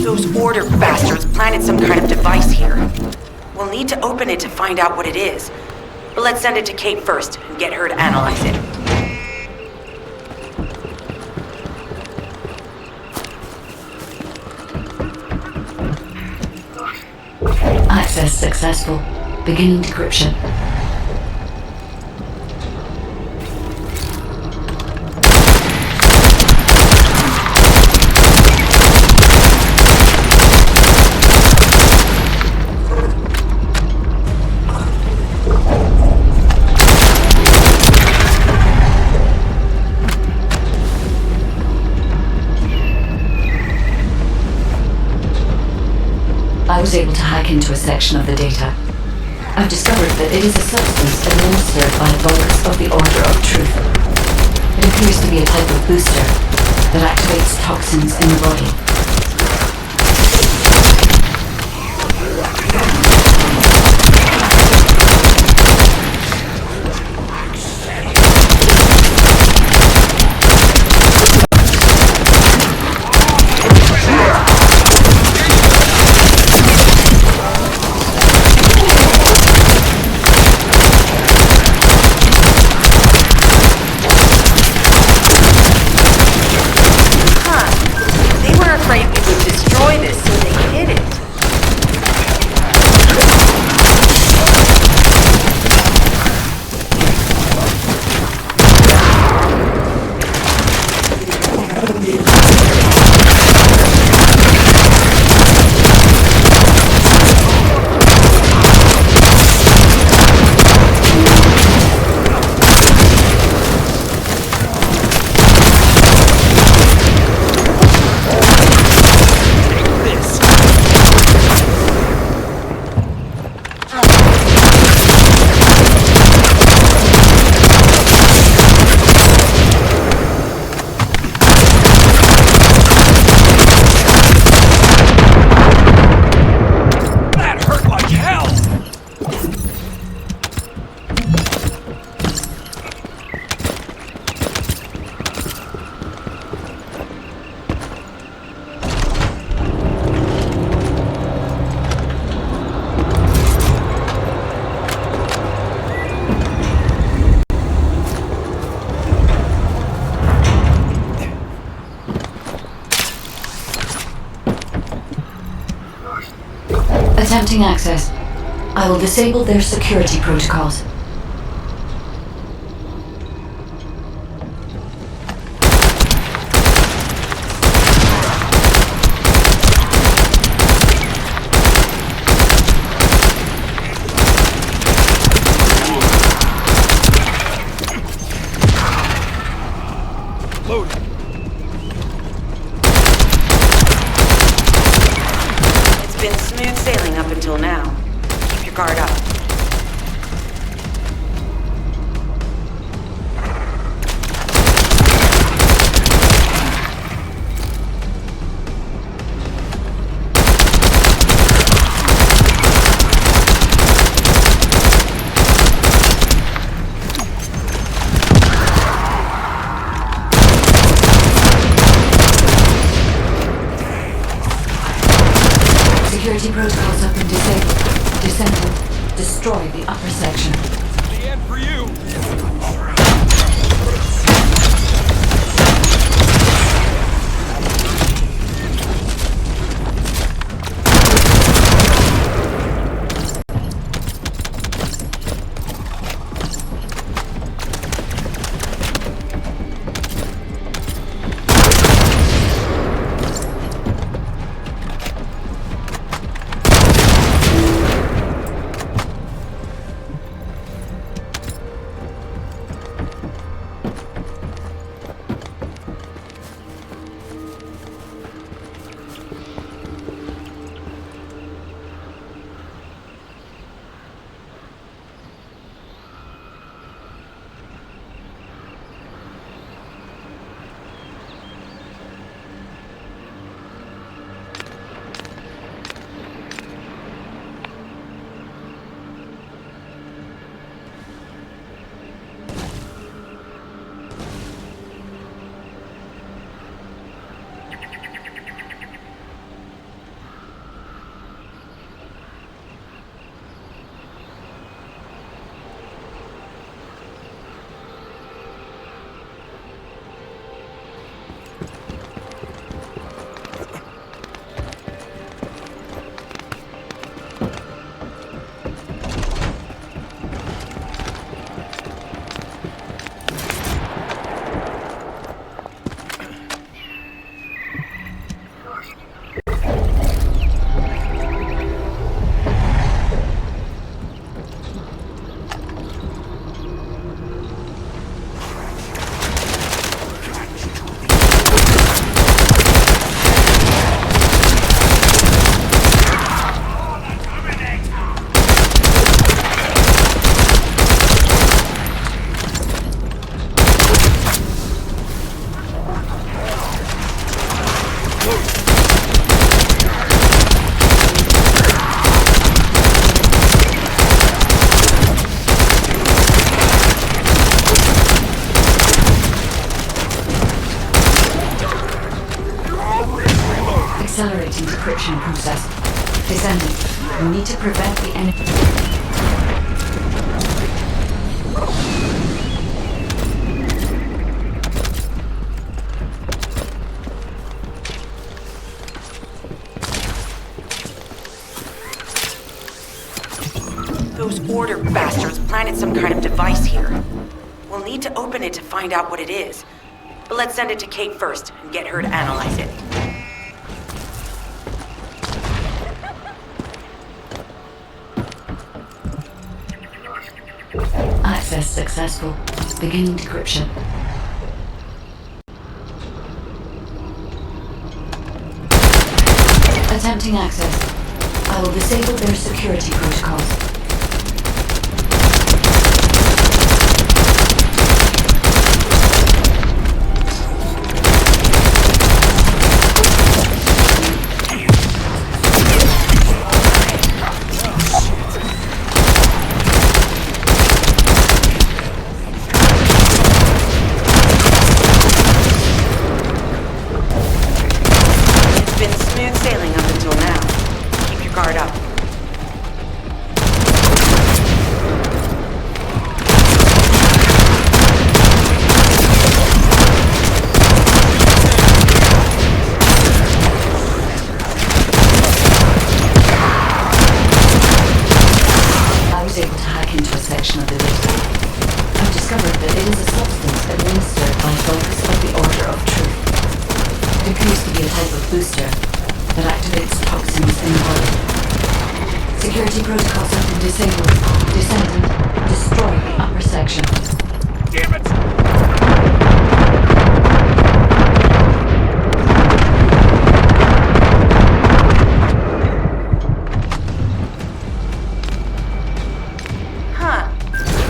Those order bastards planted some kind of device here. We'll need to open it to find out what it is. But let's send it to Kate first and get her to analyze it. Access successful. Beginning decryption. I was able to hack into a section of the data. I've discovered that it is a substance administered by bugs of the Order of Truth. It appears to be a type of booster that activates toxins in the body. Attempting access. I will disable their security protocols. Loading. It's been smooth sailing up until now. Keep your guard up. Security protocols have been disabled. Descendant, destroy the upper section. end for you. Accelerating decryption process. Descendant, we need to prevent the enemy. Those order bastards planted some kind of device here. We'll need to open it to find out what it is. But let's send it to Kate first and get her to analyze it. Access successful. Beginning decryption. Attempting access. I will disable their security protocols. Security protocols have been disabled. Descendant, destroy the upper section. Damn it! Huh.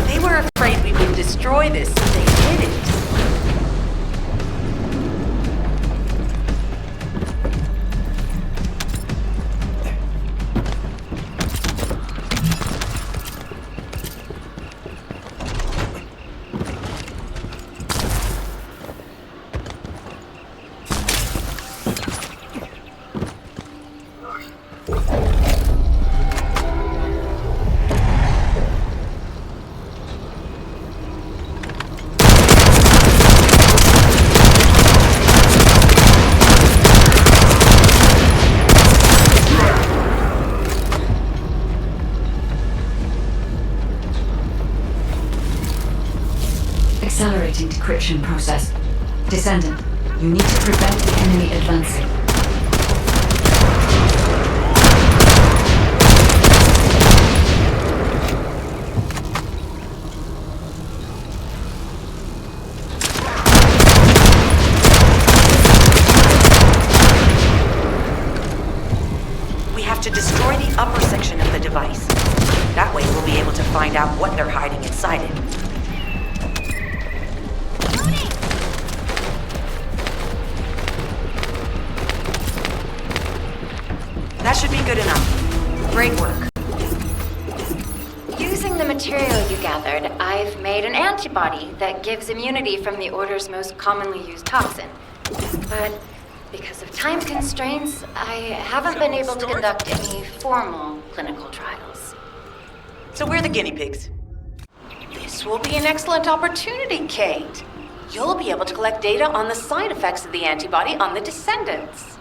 They were afraid we would destroy this, so they hid it. accelerating decryption process. Descendant, you need to prevent the enemy advancing. We have to destroy the upper section of the device. That way we'll be able to find out what they're hiding inside it. That should be good enough. Great work. Using the material you gathered, I've made an antibody that gives immunity from the Order's most commonly used toxin. But because of time constraints, I haven't been able to conduct any formal clinical trials. So we're the guinea pigs. This will be an excellent opportunity, Kate. You'll be able to collect data on the side effects of the antibody on the Descendants.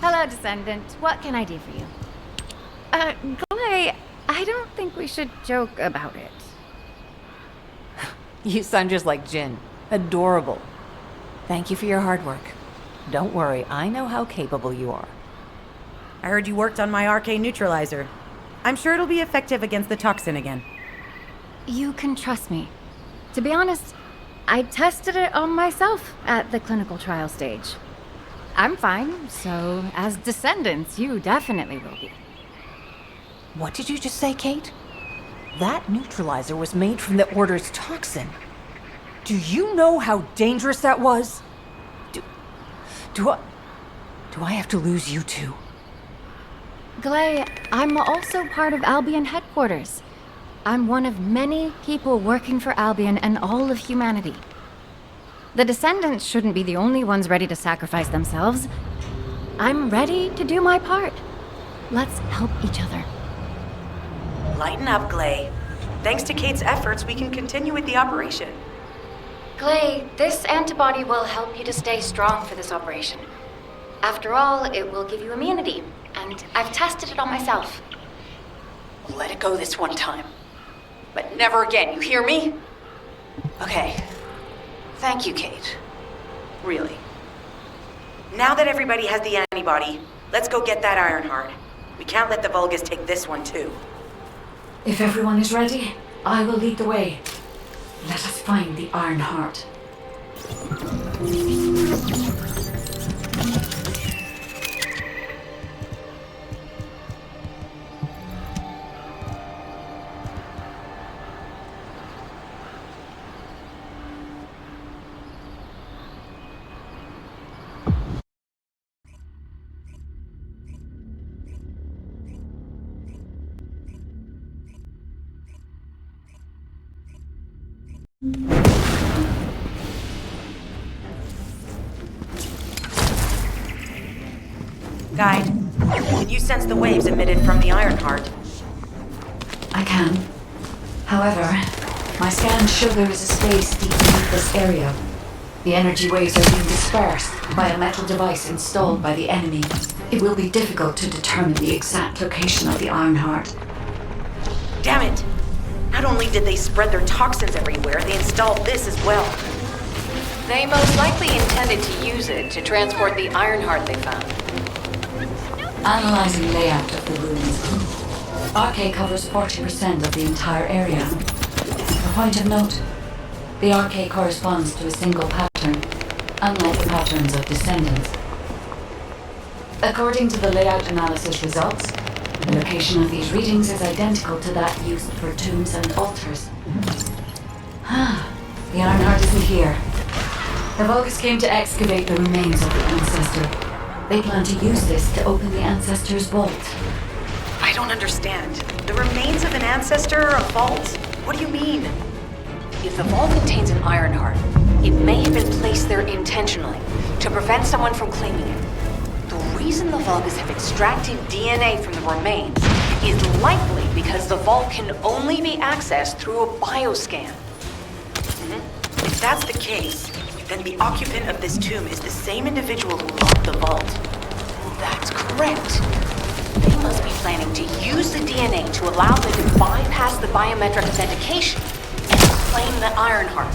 Hello, Descendant. What can I do for you? Glay, I don't think we should joke about it. You sound just like Jin. Adorable. Thank you for your hard work. Don't worry, I know how capable you are. I heard you worked on my RK neutralizer. I'm sure it'll be effective against the toxin again. You can trust me. To be honest, I tested it on myself at the clinical trial stage. I'm fine, so as Descendants, you definitely will be. What did you just say, Kate? That neutralizer was made from the Order's toxin. Do you know how dangerous that was? Do I have to lose you too? Glay, I'm also part of Albion headquarters. I'm one of many people working for Albion and all of humanity. The Descendants shouldn't be the only ones ready to sacrifice themselves. I'm ready to do my part. Let's help each other. Lighten up, Glay. Thanks to Kate's efforts, we can continue with the operation. Glay, this antibody will help you to stay strong for this operation. After all, it will give you immunity, and I've tested it on myself. Let it go this one time. But never again, you hear me? Okay. Thank you, Kate. Really. Now that everybody has the antibody, let's go get that Ironheart. We can't let the Vulgus take this one too. If everyone is ready, I will lead the way. Let us find the Ironheart. Guide, can you sense the waves emitted from the Ironheart? I can. However, my scans show there is a space deep beneath this area. The energy waves are being dispersed by a metal device installed by the enemy. It will be difficult to determine the exact location of the Ironheart. Damn it! Not only did they spread their toxins everywhere, they installed this as well. They most likely intended to use it to transport the Ironheart they found. Analyzing layout of the rooms. RK covers 40% of the entire area. A point of note, the RK corresponds to a single pattern. unlike the patterns of Descendants. According to the layout analysis results, the location of these readings is identical to that used for tombs and altars. The Ironheart isn't here. The Vulgus came to excavate the remains of the Ancestor. They plan to use this to open the Ancestor's vault. I don't understand. The remains of an ancestor are a vault? What do you mean? If the vault contains an Ironheart, it may have been placed there intentionally to prevent someone from claiming it. The reason the Vulgus have extracted DNA from the remains is likely because the vault can only be accessed through a bioscan. If that's the case, then the occupant of this tomb is the same individual who locked the vault. That's correct. They must be planning to use the DNA to allow them to bypass the biometric authentication and claim the Ironheart.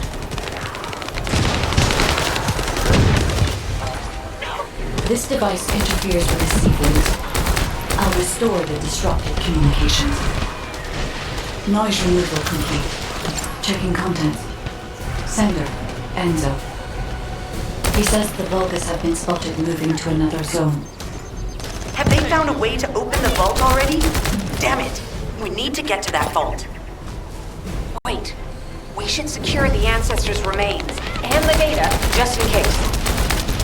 This device interferes with the sequence. I'll restore the disrupted communications. Noise removal complete. Checking contents. Sender, Enzo. He says the Vulgus have been spotted moving to another zone. Have they found a way to open the vault already? Damn it! We need to get to that vault. Wait, we should secure the Ancestor's remains and the data just in case.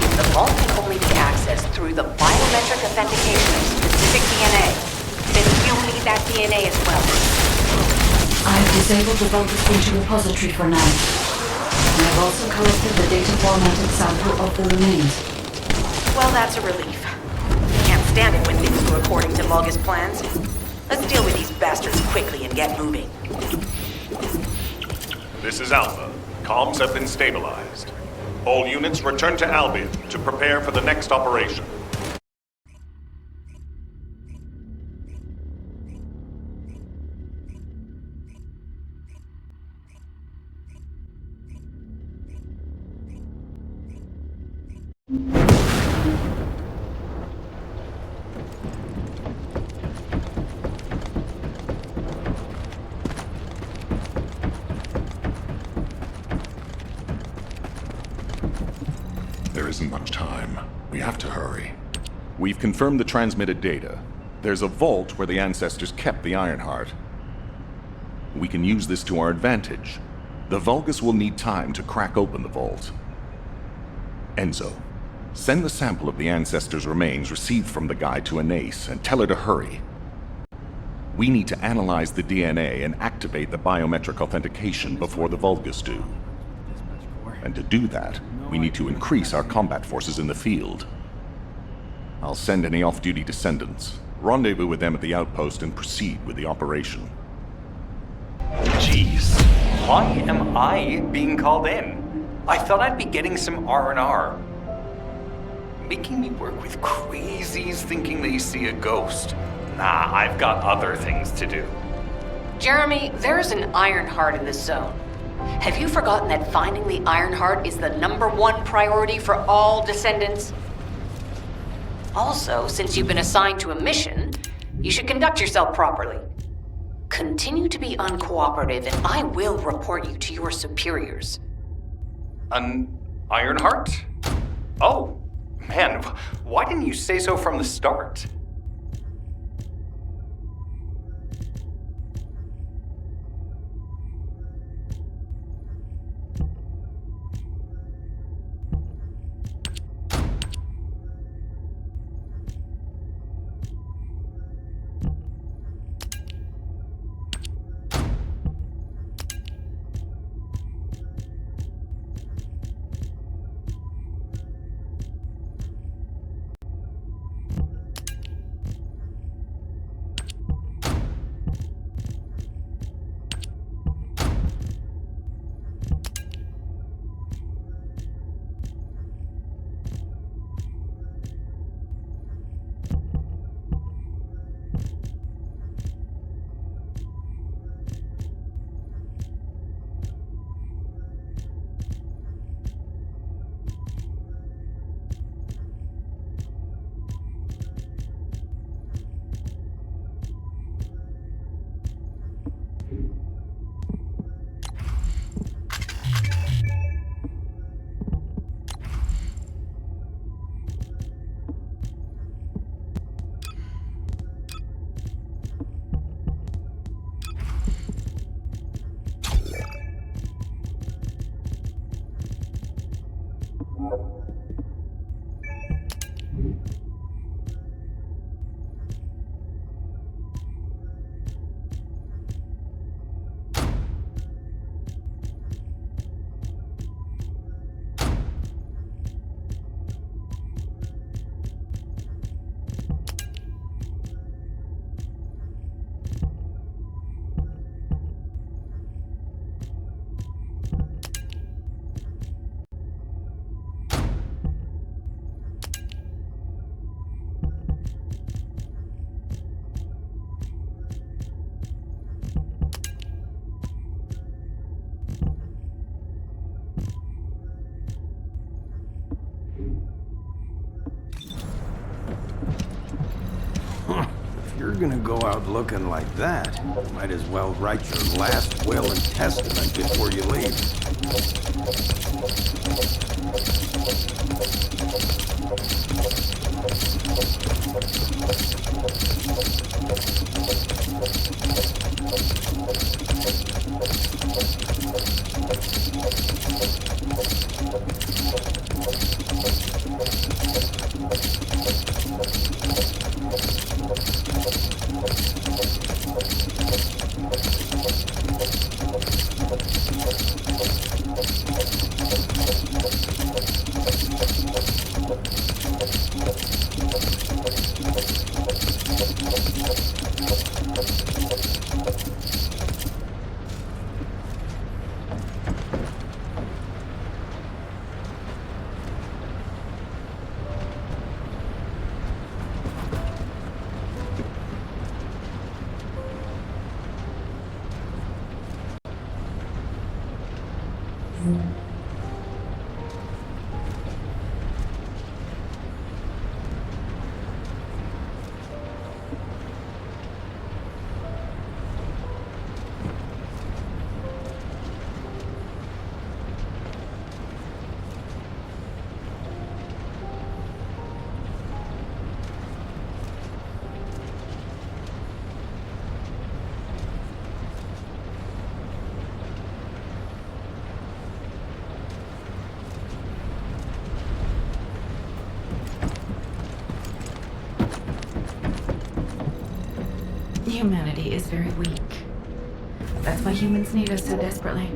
If the vault can only be accessed through the biometric authentication of specific DNA, then we'll need that DNA as well. I've disabled the Vulgus Data repository for now. And I've also collected the data formatted sample of the remains. Well, that's a relief. Can't stand it when things go according to Vulgus plans. Let's deal with these bastards quickly and get moving. This is Alpha. Comms have been stabilized. All units return to Albion to prepare for the next operation. There isn't much time. We have to hurry. We've confirmed the transmitted data. There's a vault where the Ancestors kept the Ironheart. We can use this to our advantage. The Vulgus will need time to crack open the vault. Enzo, send the sample of the Ancestors' remains received from the guide to Anais and tell her to hurry. We need to analyze the DNA and activate the biometric authentication before the Vulgus do. And to do that, we need to increase our combat forces in the field. I'll send any off-duty Descendants, rendezvous with them at the outpost, and proceed with the operation. Jeez, why am I being called in? I thought I'd be getting some R&R. Making me work with crazies thinking they see a ghost. Nah, I've got other things to do. Jeremy, there's an Ironheart in this zone. Have you forgotten that finding the Ironheart is the #1 priority for all Descendants? Also, since you've been assigned to a mission, you should conduct yourself properly. Continue to be uncooperative, and I will report you to your superiors. An Ironheart? Oh, man, why didn't you say so from the start? If you're gonna go out looking like that, might as well write your last will and testament before you leave. Humanity is very weak. That's why humans need us so desperately.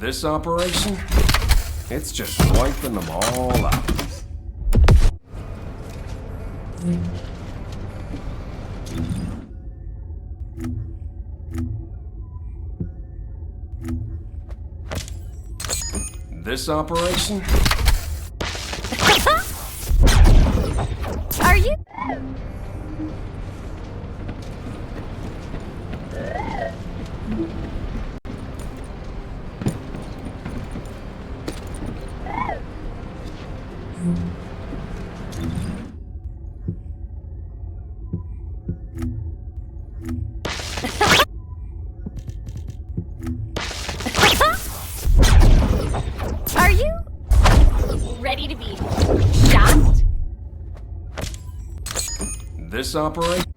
This operation, it's just wiping them all out. This operation? Are you? this operation?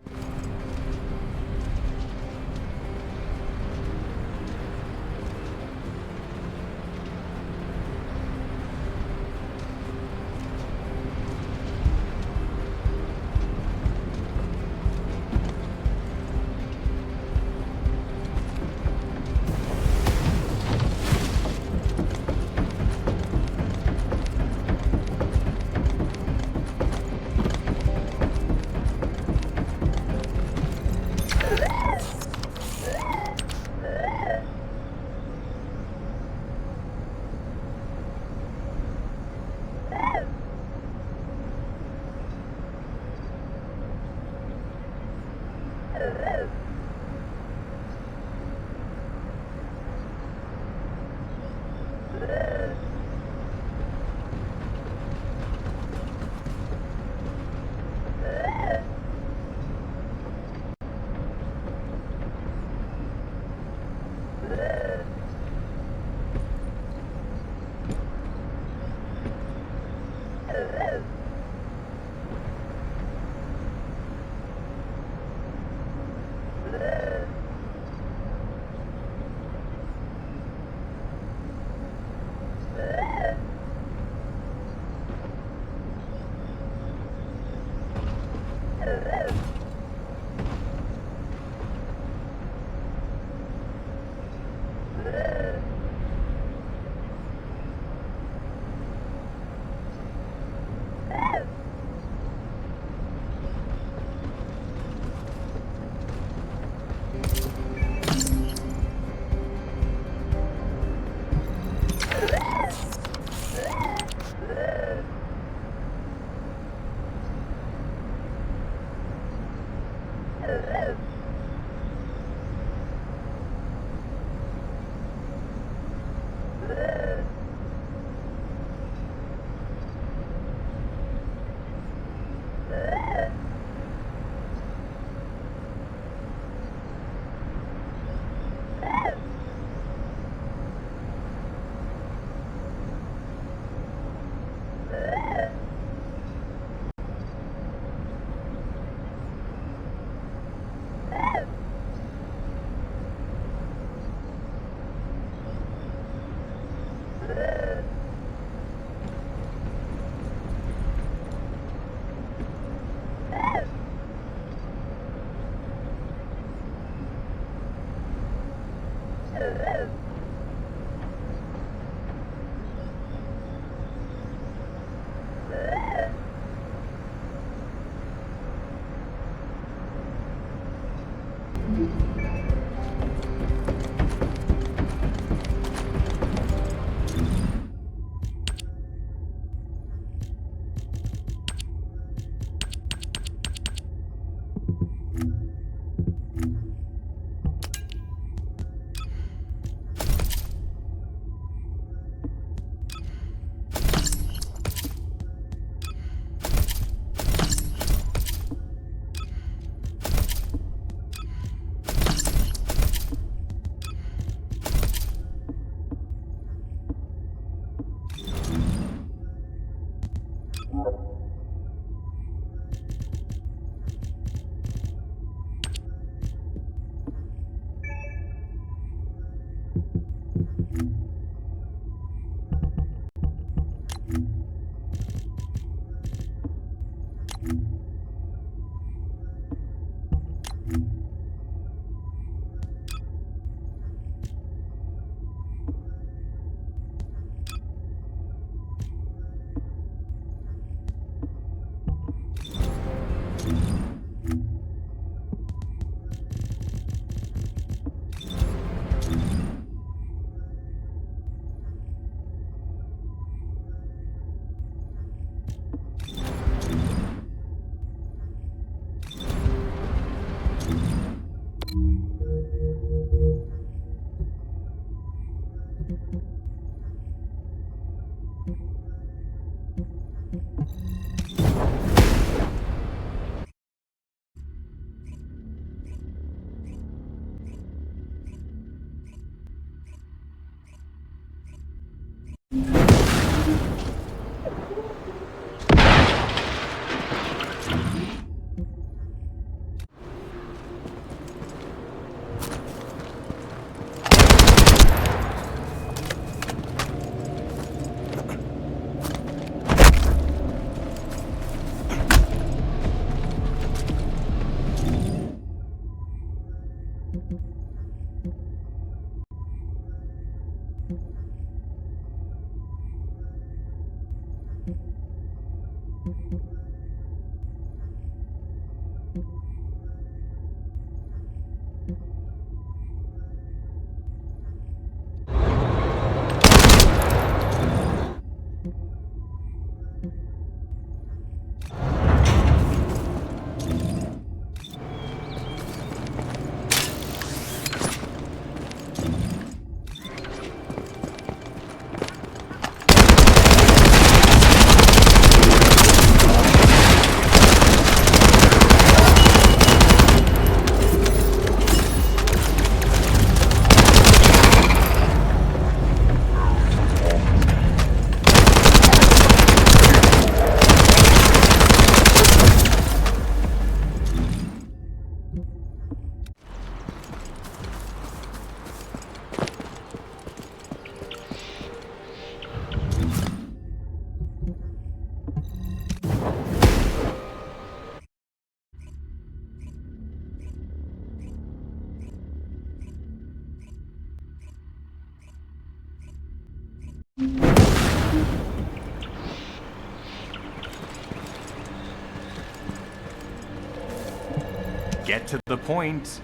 Get to the point.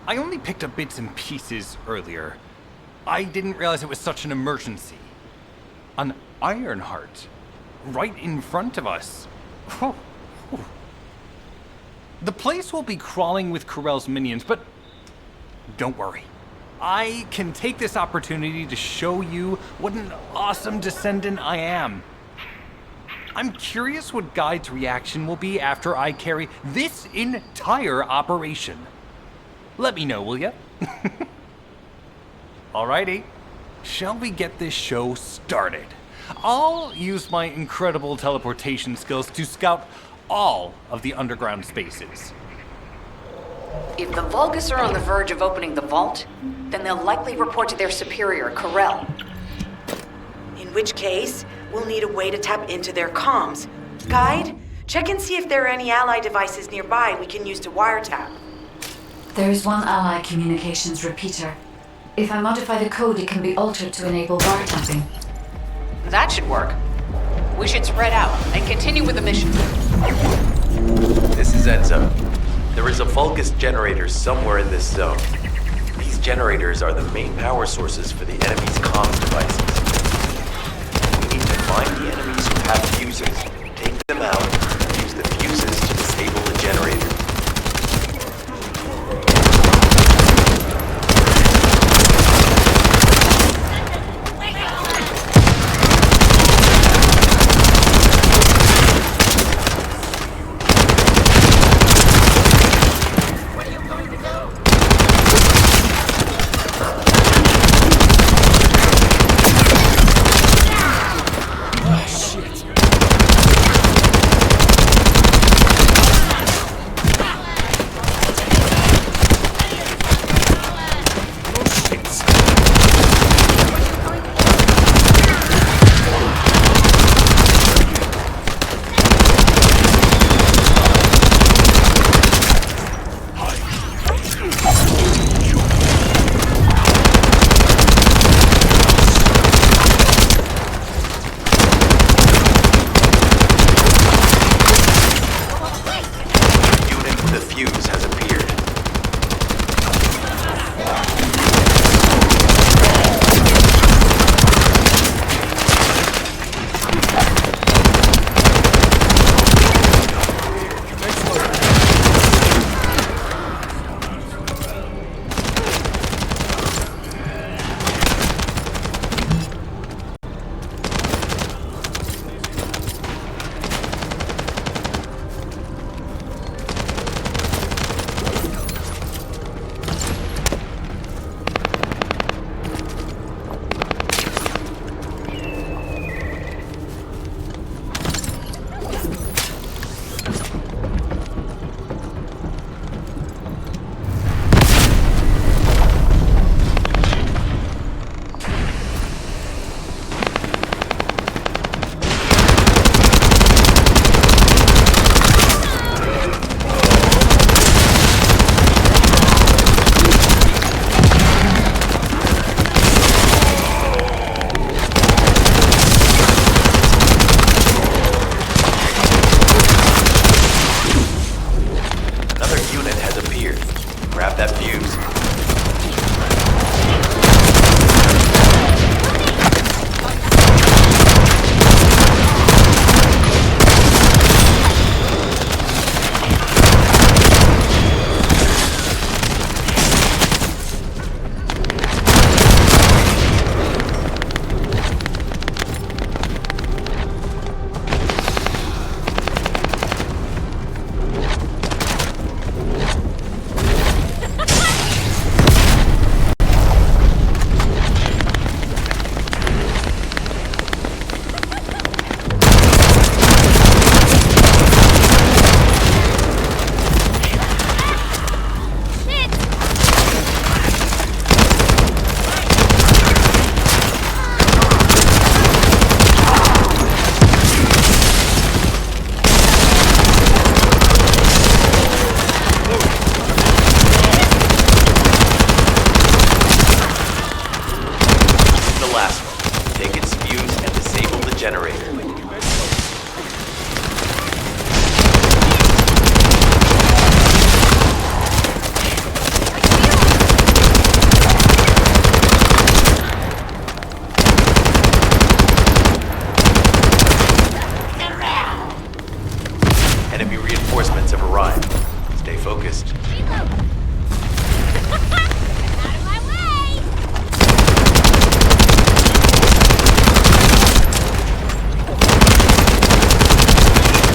I only picked up bits and pieces earlier. I didn't realize it was such an emergency. An Ironheart. Right in front of us. The place will be crawling with Corell's minions, but don't worry. I can take this opportunity to show you what an awesome Descendant I am. I'm curious what Guide's reaction will be after I carry this entire operation. Let me know, will ya? Alrighty, shall we get this show started? I'll use my incredible teleportation skills to scout all of the underground spaces. If the Vulgus are on the verge of opening the vault, then they'll likely report to their superior, Corell. In which case, we'll need a way to tap into their comms. Guide, check and see if there are any ally devices nearby we can use to wiretap. There is one ally communications repeater. If I modify the code, it can be altered to enable wiretapping. That should work. We should spread out and continue with the mission. This is Enzo. There is a Vulgus generator somewhere in this zone. These generators are the main power sources for the enemy's comms devices. We need to find the enemies who have fuses, take them out, and use the fuses to disable the generator.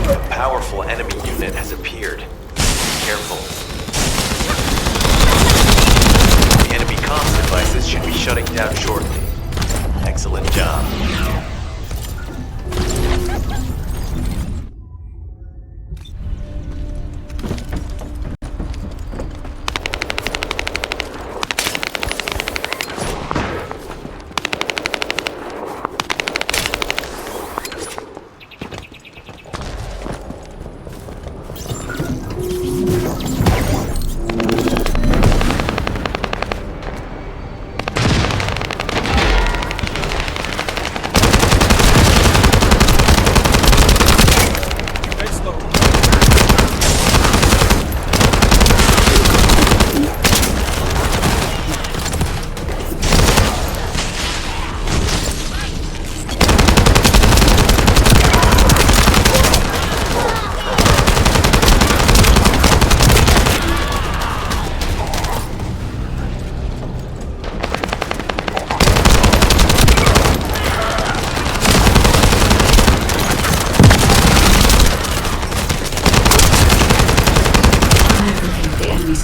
A powerful enemy unit has appeared. Careful. The enemy comms devices should be shutting down shortly. Excellent job.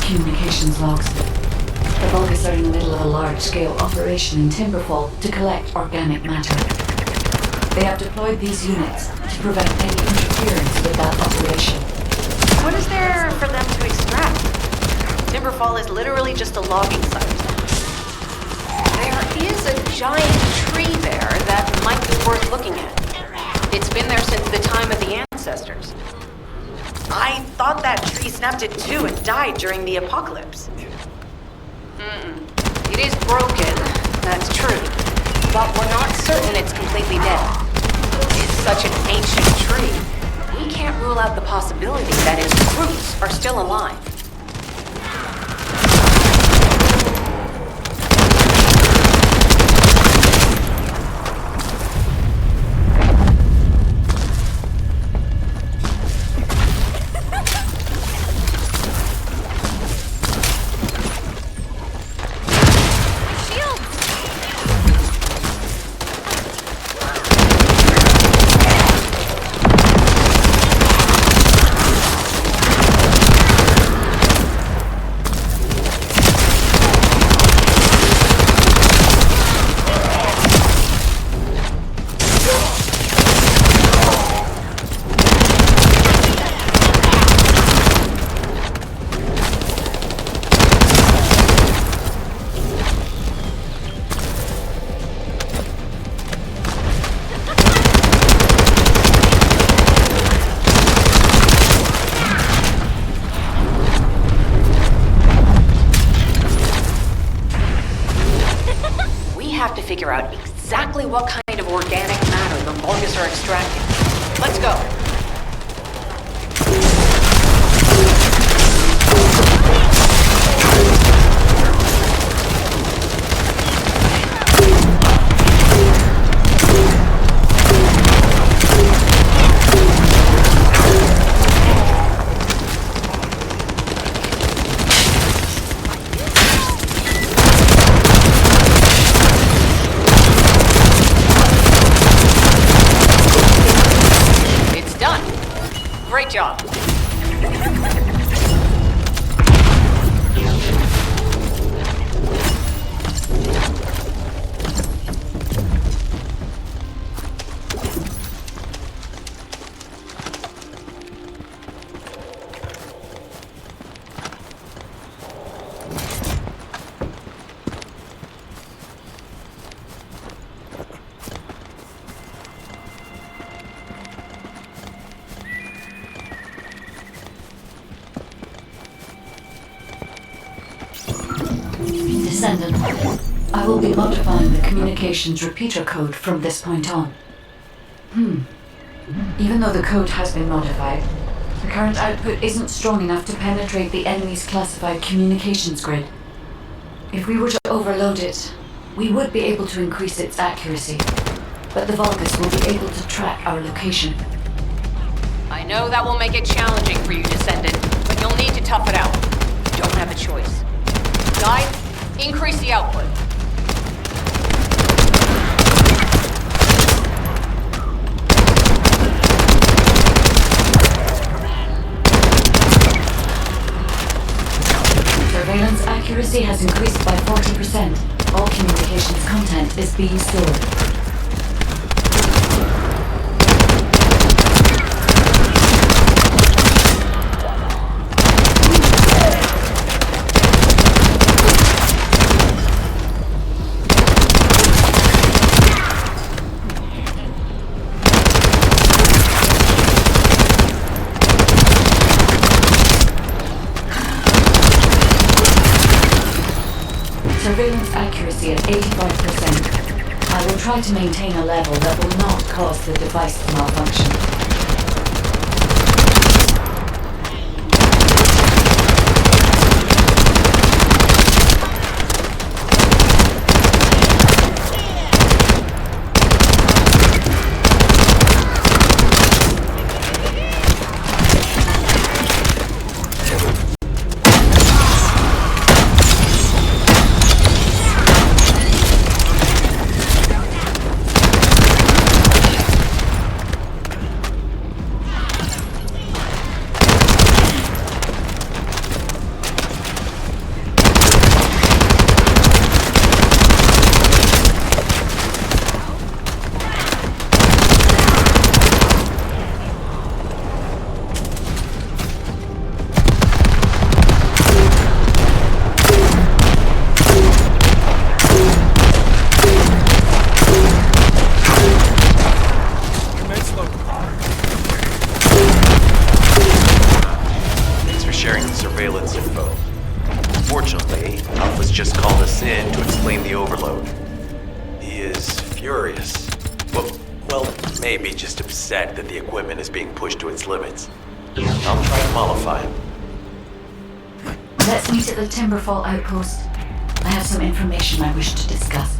Communications logs. The Vulgus are in the middle of a large-scale operation in Timberfall to collect organic matter. They have deployed these units to prevent any interference with that operation. What is there for them to extract? Timberfall is literally just a logging site. There is a giant tree there that might be worth looking at. It's been there since the time of the ancestors. I thought that tree snapped in two and died during the apocalypse. It is broken, that's true. But we're not certain it's completely dead. It's such an ancient tree. We can't rule out the possibility that its roots are still alive. Figure out exactly what kind of organic matter the Vulgus are extracting. Let's go. Great job. Descendant, I will be modifying the communications repeater code from this point on. Even though the code has been modified, the current output isn't strong enough to penetrate the enemy's classified communications grid. If we were to overload it, we would be able to increase its accuracy, but the Vulgus will be able to track our location. I know that will make it challenging for you, Descendant, but you'll need to tough it out. Increase the output. Surveillance accuracy has increased by 40%. All communications content is being stored. Surveillance accuracy at 85%. I will try to maintain a level that will not cause the device to malfunction. That the equipment is being pushed to its limits. I'll try to mollify him. Let's meet at the Timberfall outpost. I have some information I wish to discuss.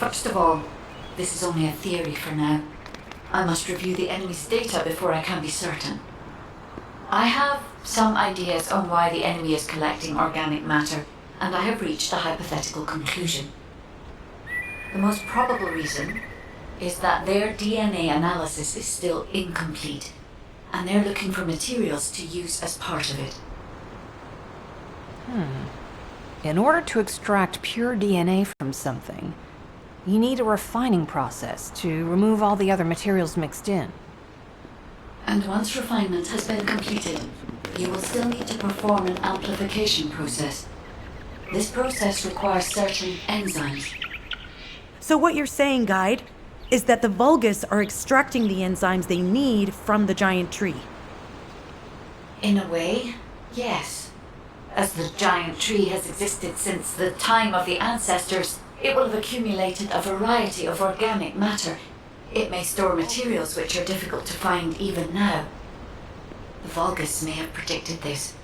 First of all, this is only a theory for now. I must review the enemy's data before I can be certain. I have some ideas on why the enemy is collecting organic matter, and I have reached a hypothetical conclusion. The most probable reason is that their DNA analysis is still incomplete, and they're looking for materials to use as part of it. In order to extract pure DNA from something, you need a refining process to remove all the other materials mixed in. And once refinement has been completed, you will still need to perform an amplification process. This process requires certain enzymes. So what you're saying, Guide, is that the Vulgus are extracting the enzymes they need from the giant tree. In a way, yes. As the giant tree has existed since the time of the ancestors, it will have accumulated a variety of organic matter. It may store materials which are difficult to find even now. The Vulgus may have predicted this.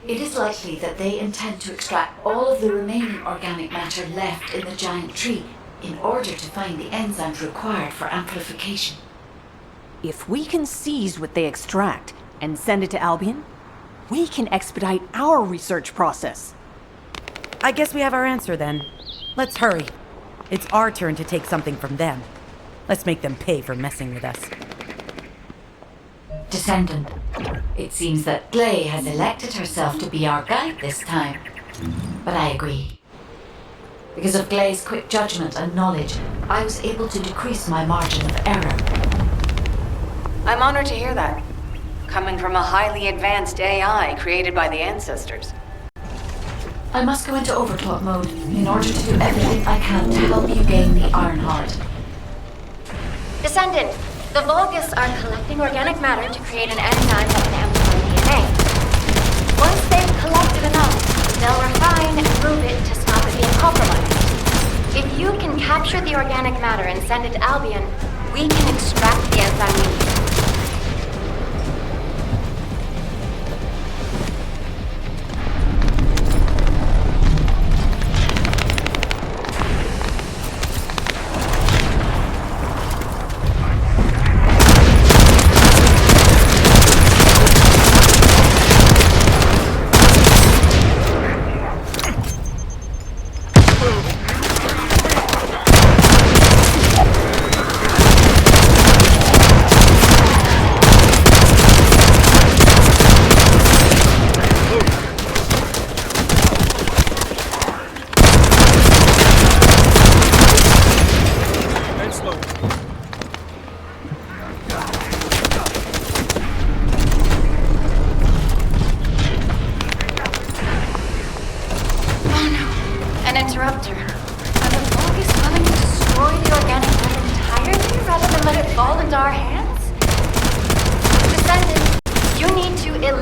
It is likely that they intend to extract all of the remaining organic matter left in the giant tree in order to find the enzymes required for amplification. If we can seize what they extract and send it to Albion, we can expedite our research process. I guess we have our answer then. Let's hurry. It's our turn to take something from them. Let's make them pay for messing with us. Descendant, it seems that Glay has elected herself to be our guide this time. But I agree. Because of Glay's quick judgment and knowledge, I was able to decrease my margin of error. I'm honored to hear that. Coming from a highly advanced AI created by the ancestors. I must go into overclock mode in order to do everything I can to help you gain the Iron Heart. Descendant, the Vulgus are collecting organic matter to create an enzyme that can amplify DNA. Once they've collected enough, they'll refine and prove it to stop it being compromised. If you can capture the organic matter and send it to Albion, we can extract the enzyme we need.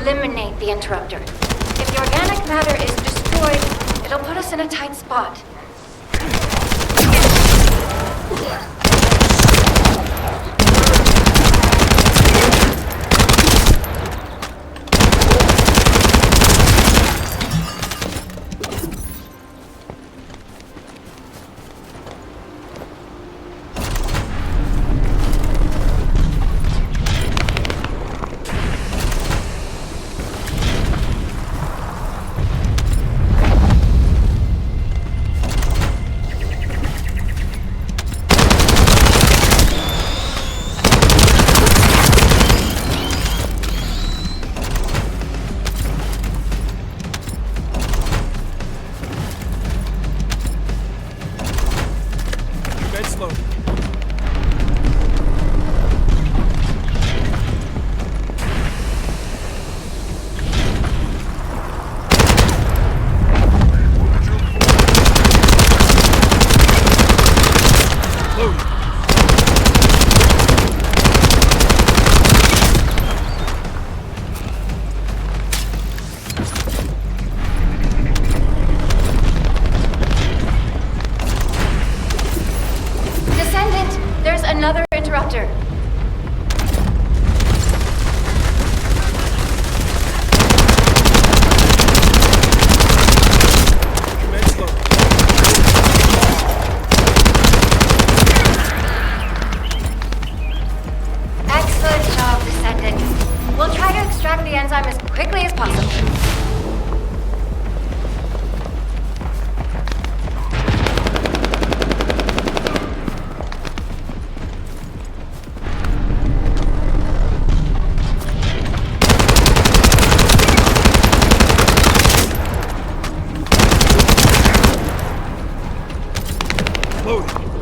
Eliminate the interrupter. If the organic matter is destroyed, it'll put us in a tight spot. Another interrupter. Reloading.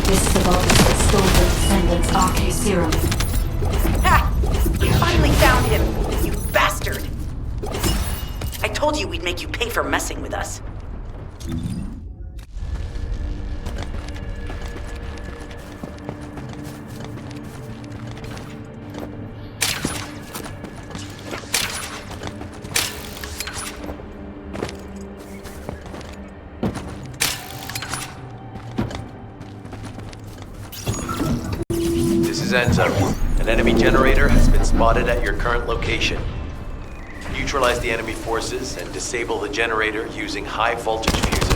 This is the Vulgus that stole the Descendants' RK serum. Ha! You finally found him, you bastard! I told you we'd make you pay for messing with us. This is Enzo. An enemy generator has been spotted at your current location. Neutralize the enemy forces and disable the generator using high voltage fuses.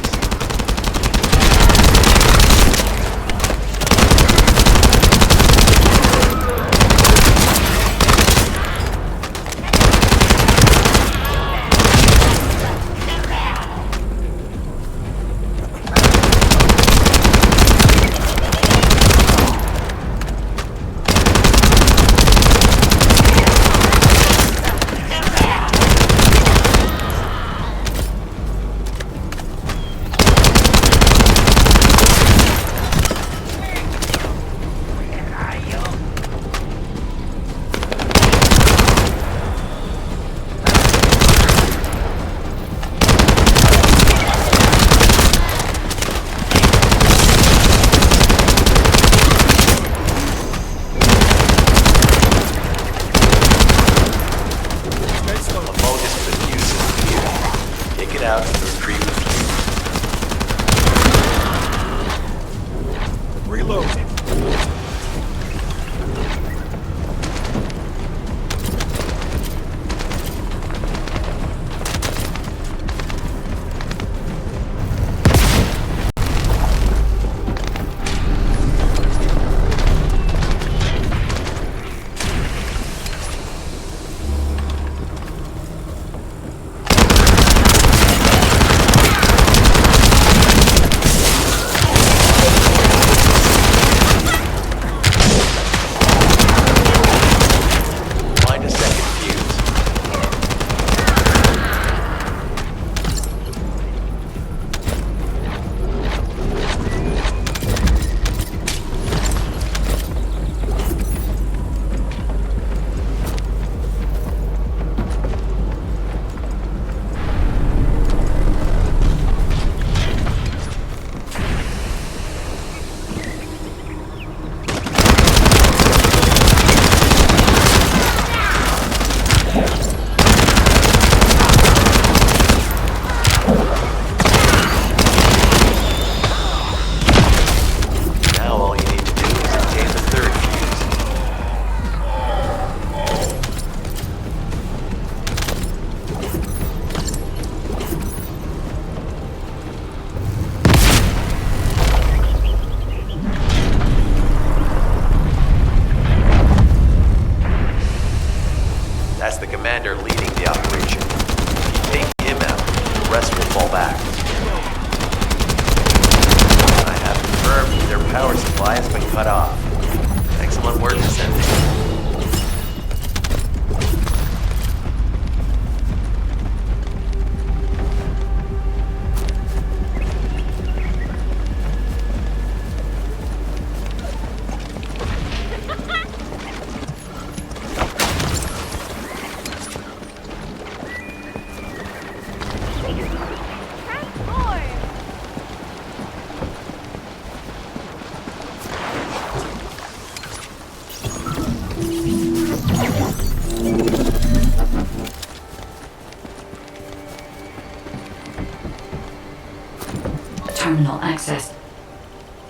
Terminal accessed.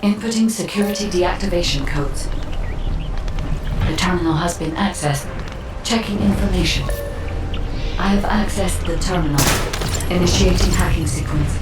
Inputting security deactivation codes. The terminal has been accessed. Checking information. I have accessed the terminal. Initiating hacking sequence.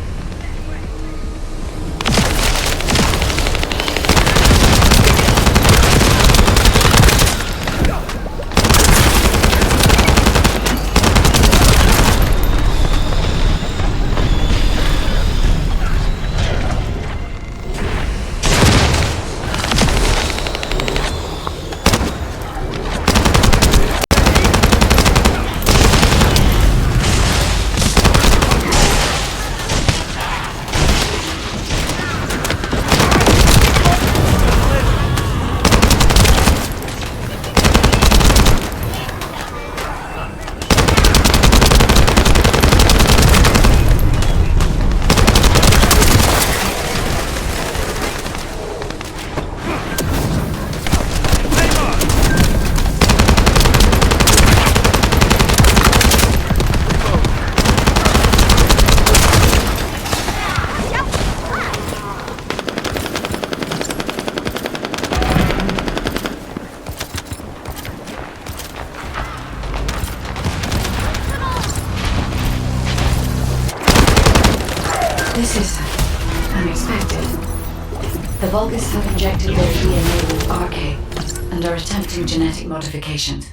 Vulgus have injected their DNA with RK and are attempting genetic modifications.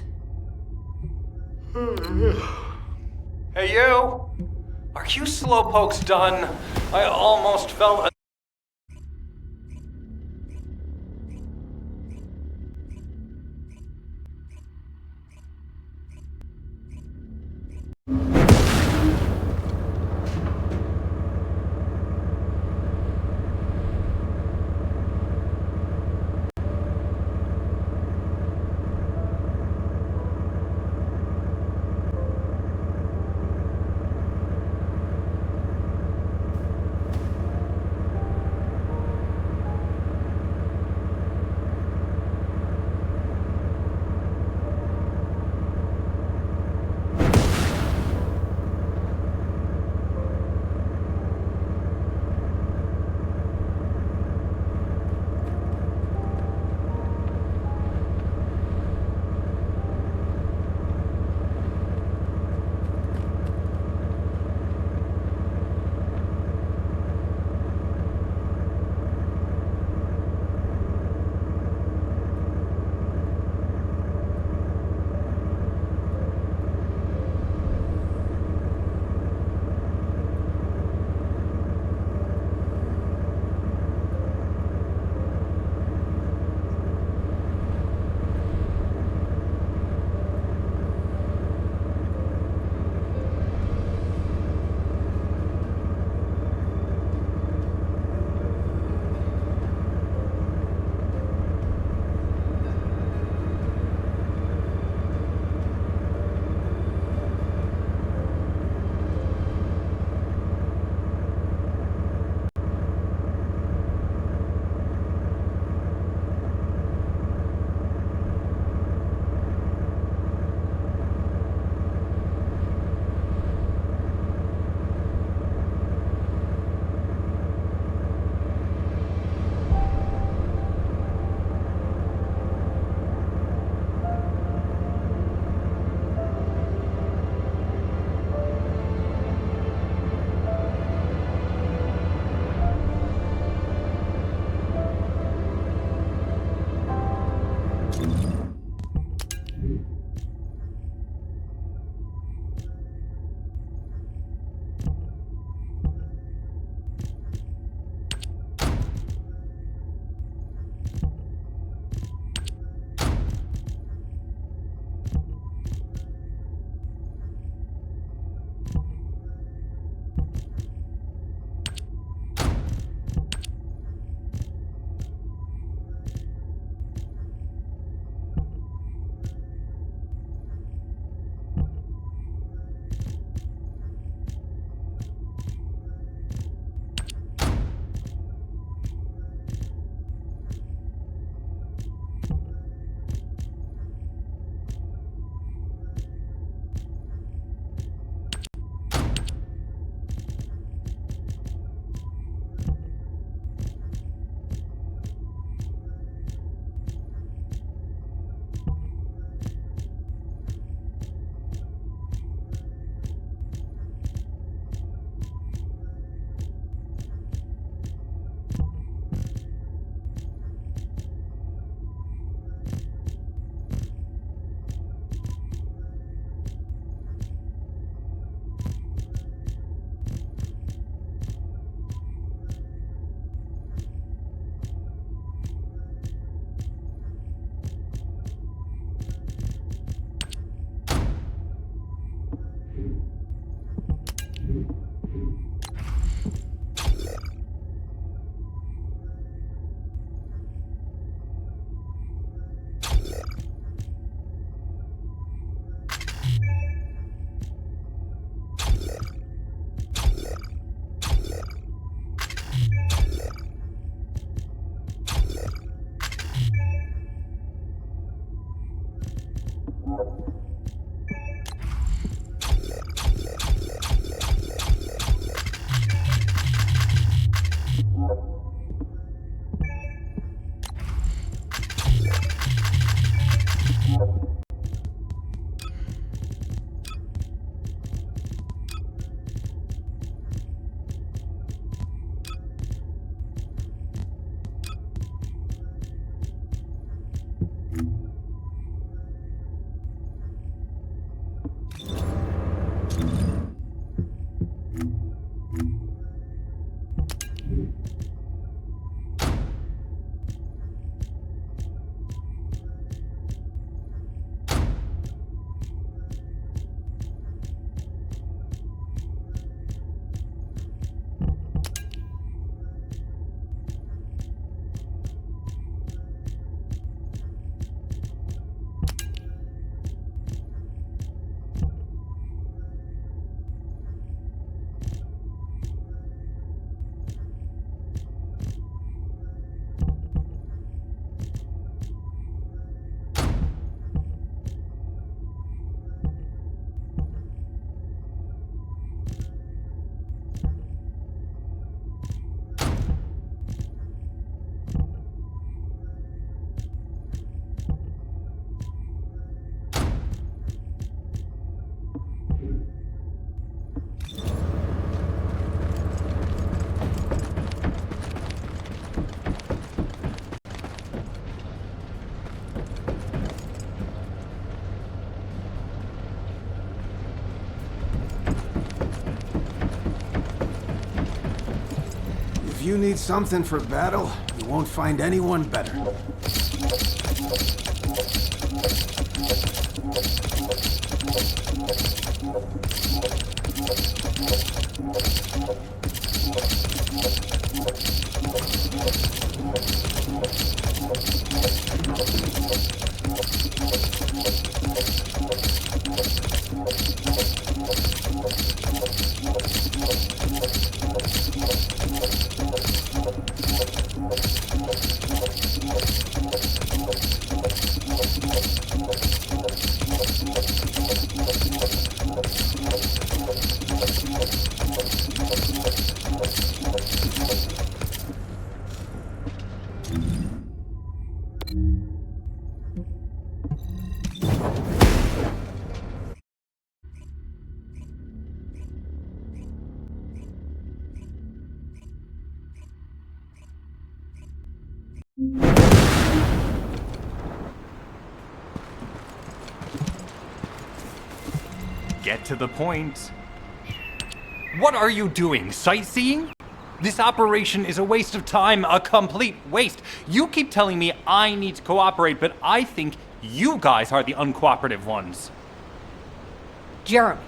Hey, you! Are you slowpokes done? I almost felt a... you need something for battle, you won't find anyone better. Get to the point. What are you doing? Sightseeing? This operation is a waste of time, a complete waste. You keep telling me I need to cooperate, but I think you guys are the uncooperative ones. Jeremy,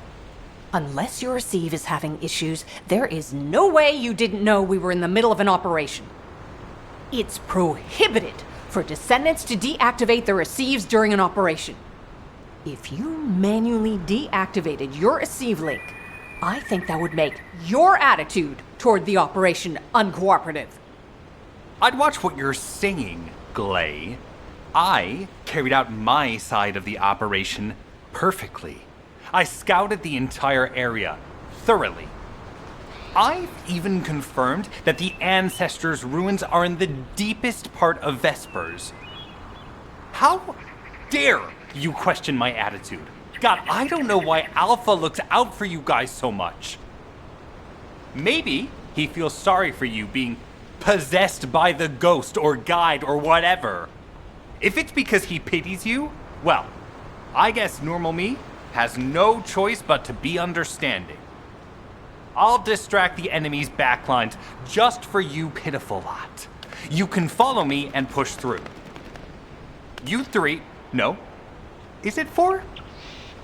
unless your receive is having issues, there is no way you didn't know we were in the middle of an operation. It's prohibited for Descendants to deactivate their receives during an operation. If you manually deactivated your receive link, I think that would make your attitude toward the operation uncooperative. I'd watch what you're saying, Glay. I carried out my side of the operation perfectly. I scouted the entire area thoroughly. I've even confirmed that the Ancestors' ruins are in the deepest part of Vespers. How dare you question my attitude? God, I don't know why Alpha looks out for you guys so much. Maybe he feels sorry for you being possessed by the ghost or guide or whatever. If it's because he pities you, well, I guess normal me has no choice but to be understanding. I'll distract the enemy's backlines just for you pitiful lot. You can follow me and push through. You three, no. Is it 4?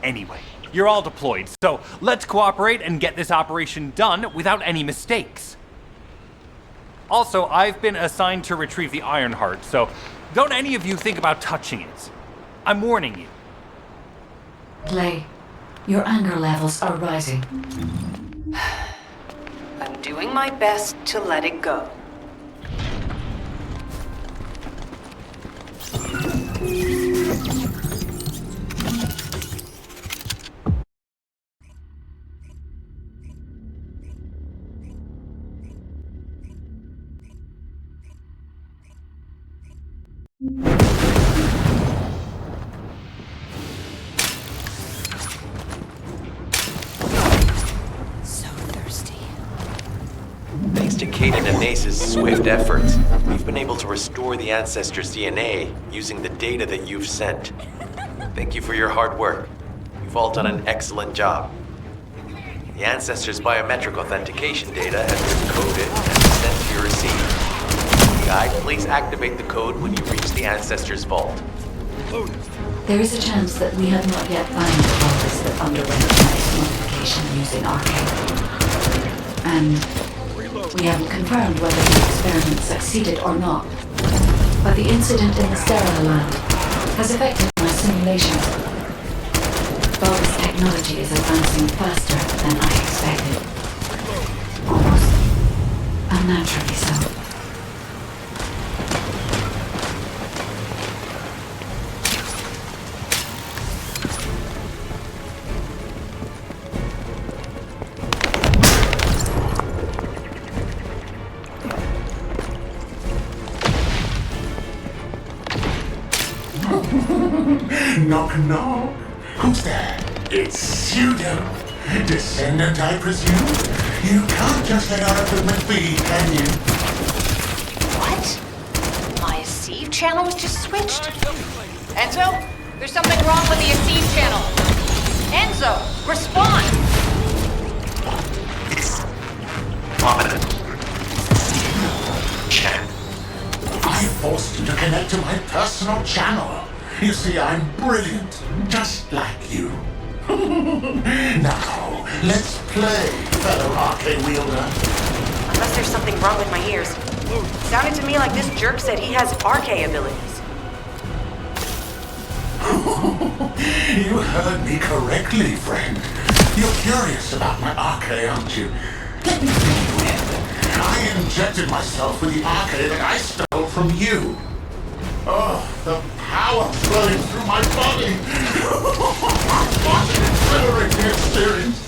Anyway, you're all deployed, so let's cooperate and get this operation done without any mistakes. Also, I've been assigned to retrieve the Iron Heart, so don't any of you think about touching it. I'm warning you. Glay, your anger levels are rising. I'm doing my best to let it go. So thirsty. Thanks to Caden and Nace's swift efforts, we've been able to restore the Ancestors' DNA using the data that you've sent. Thank you for your hard work. You've all done an excellent job. The Ancestors' biometric authentication data has been coded and sent to your receiver. Guide, please activate the code when you reach the Ancestors' vault. There is a chance that we have not yet found the process that underwent genetic modification using Arcane. And we haven't confirmed whether the experiment succeeded or not. But the incident in the sterile land has affected my simulations. Vulgus technology is advancing faster than I expected. Almost unnaturally so. Knock, knock. Who's there? It's Pseudo. Descendant, I presume? You can't just let our equipment be, can you? What? My receive channel was just switched? Enzo, there's something wrong with the receive channel. Enzo, respond! It's prominent. I forced you to connect to my personal channel. You see, I'm brilliant, just like you. Now, let's play, fellow arcade wielder. Unless there's something wrong with my ears. Sounded to me like this jerk said he has RK abilities. You heard me correctly, friend. You're curious about my RK, aren't you? Let me fill you in. I injected myself with the RK that I stole from you. Oh, the power flowing through my body. What an exhilarating experience.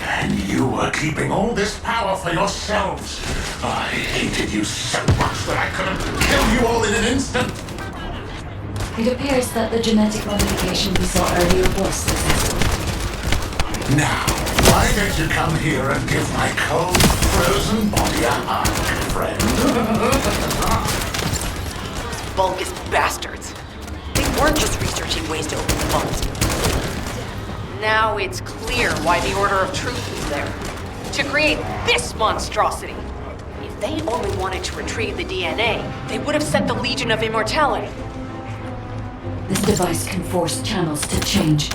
And you were keeping all this power for yourselves. I hated you so much that I couldn't kill you all in an instant. It appears that the genetic modification we saw earlier was successful. Now, why don't you come here and give my cold, frozen body a hug, friend? Vulgus bastards. They weren't just researching ways to open the vault. Now it's clear why the Order of Truth was there. To create this monstrosity. If they only wanted to retrieve the DNA, they would have sent the Legion of Immortality. This device can force channels to change.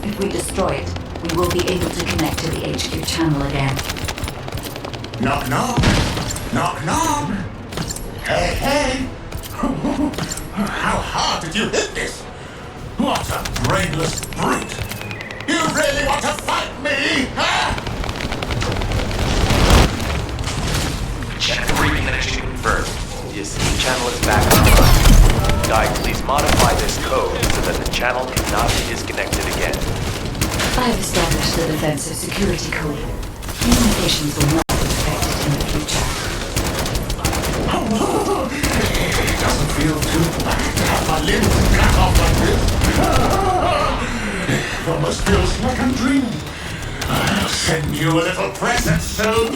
If we destroy it, we will be able to connect to the HQ channel again. Knock, knock. Knock, knock. Hey, hey. How hard did you hit this? What a brainless brute. You really want to fight me, huh? Channel reconnection confirmed. The escape channel is back online. Guide, please modify this code so that the channel cannot be disconnected again. I have established the defensive security code. Communications will not be affected in the future. It doesn't feel too bad to have my limbs cut off like this. It almost feels like I'm dreaming. I'll send you a little present soon.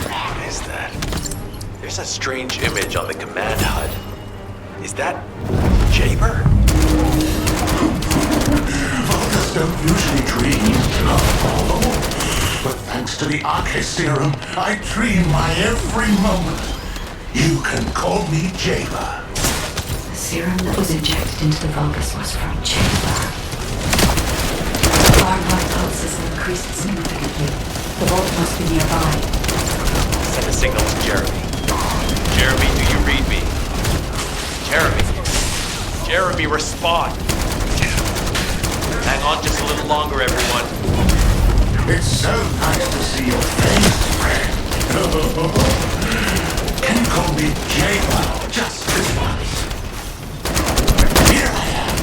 What is that? There's a strange image on the command HUD. Is that Jaber? Vulgus don't usually dream. Oh, but thanks to the RK serum, I dream my every moment. You can call me Jaber. The serum that was injected into the Vulgus was from Jaber. Our heart pulses have increased significantly. The vault must be nearby. Send a signal to Jeremy. Jeremy, do you read me? Jeremy. Jeremy, respond. Hang on just a little longer, everyone. It's so nice to see your face, friend. Can you call me Jaber just this once? Here I am.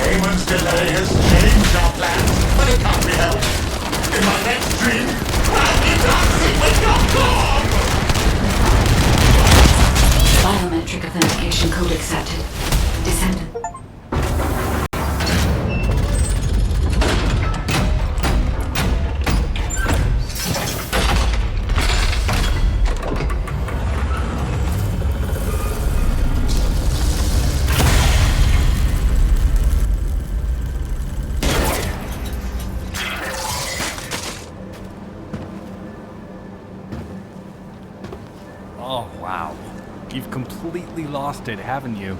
Haman's delay has changed our plans, but it can't be helped. In my next dream, I'll be dancing with your god! Biometric authentication code accepted. Descendant. Oh, wow. You've completely lost it, haven't you?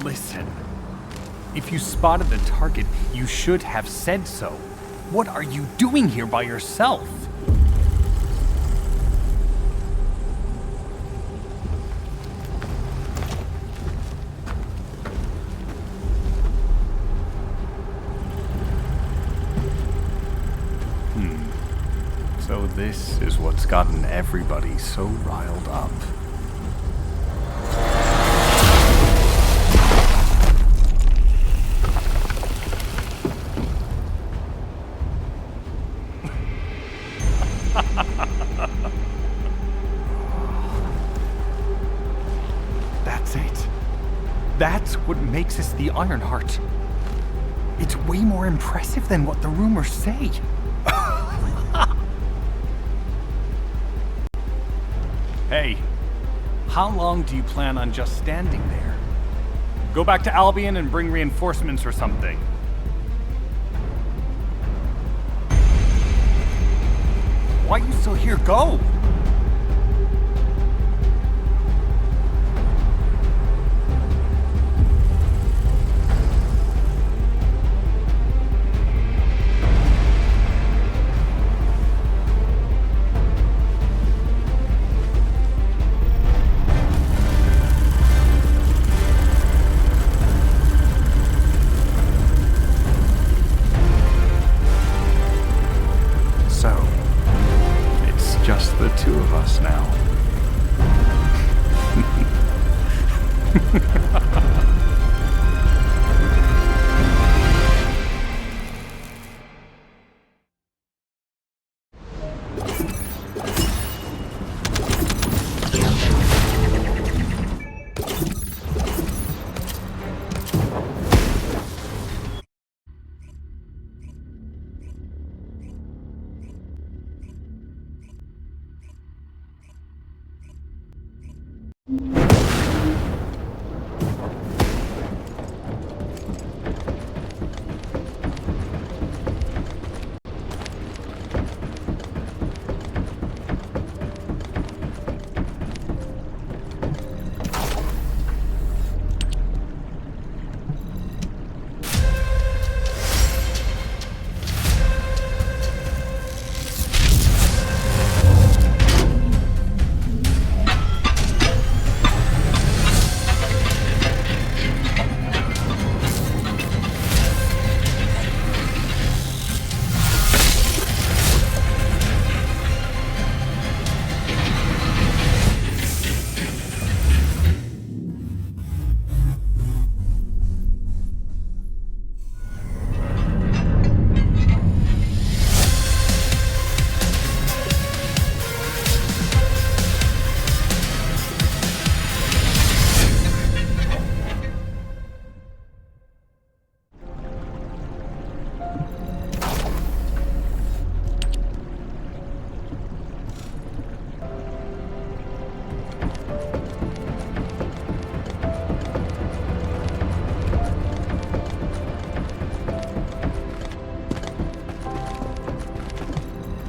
Listen. If you spotted the target, you should have said so. What are you doing here by yourself? So this is what's gotten everybody so riled up. That's it. That's what makes us the Ironheart. It's way more impressive than what the rumors say. Hey, how long do you plan on just standing there? Go back to Albion and bring reinforcements or something. Why are you still here? Go! Just the two of us now.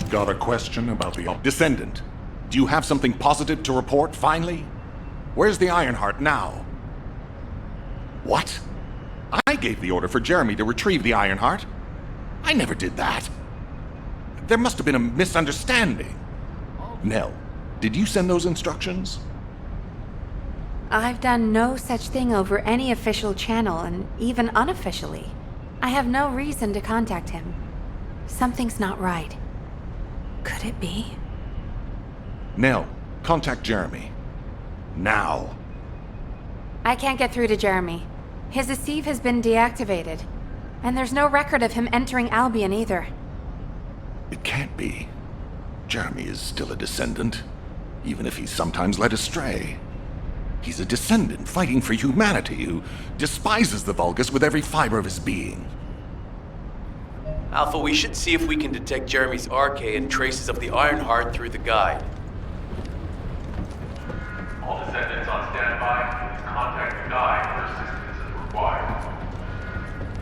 Got a question about the Descendant? Do you have something positive to report, finally? Where's the Ironheart now? What? I gave the order for Jeremy to retrieve the Ironheart. I never did that. There must have been a misunderstanding. Nell, did you send those instructions? I've done no such thing over any official channel, and even unofficially. I have no reason to contact him. Something's not right. Could it be? Nell, contact Jeremy. Now. I can't get through to Jeremy. His receive has been deactivated, and there's no record of him entering Albion either. It can't be. Jeremy is still a Descendant, even if he's sometimes led astray. He's a Descendant fighting for humanity who despises the Vulgus with every fiber of his being. Alpha, we should see if we can detect Jeremy's RK and traces of the Ironheart through the guide. All Descendants on standby. Please contact the guide for assistance if required.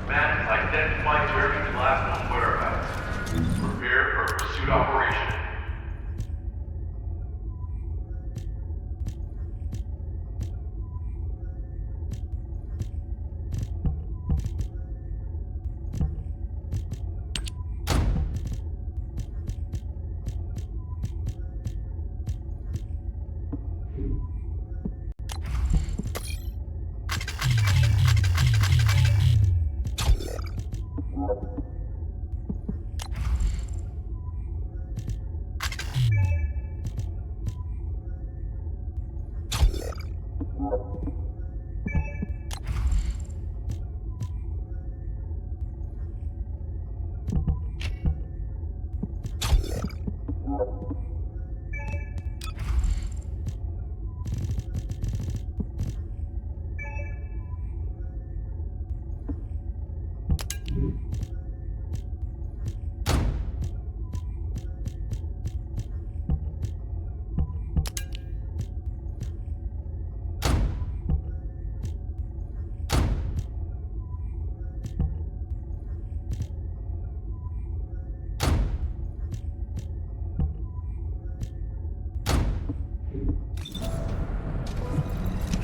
Man has identified Jeremy's last known whereabouts. Prepare for a pursuit operation.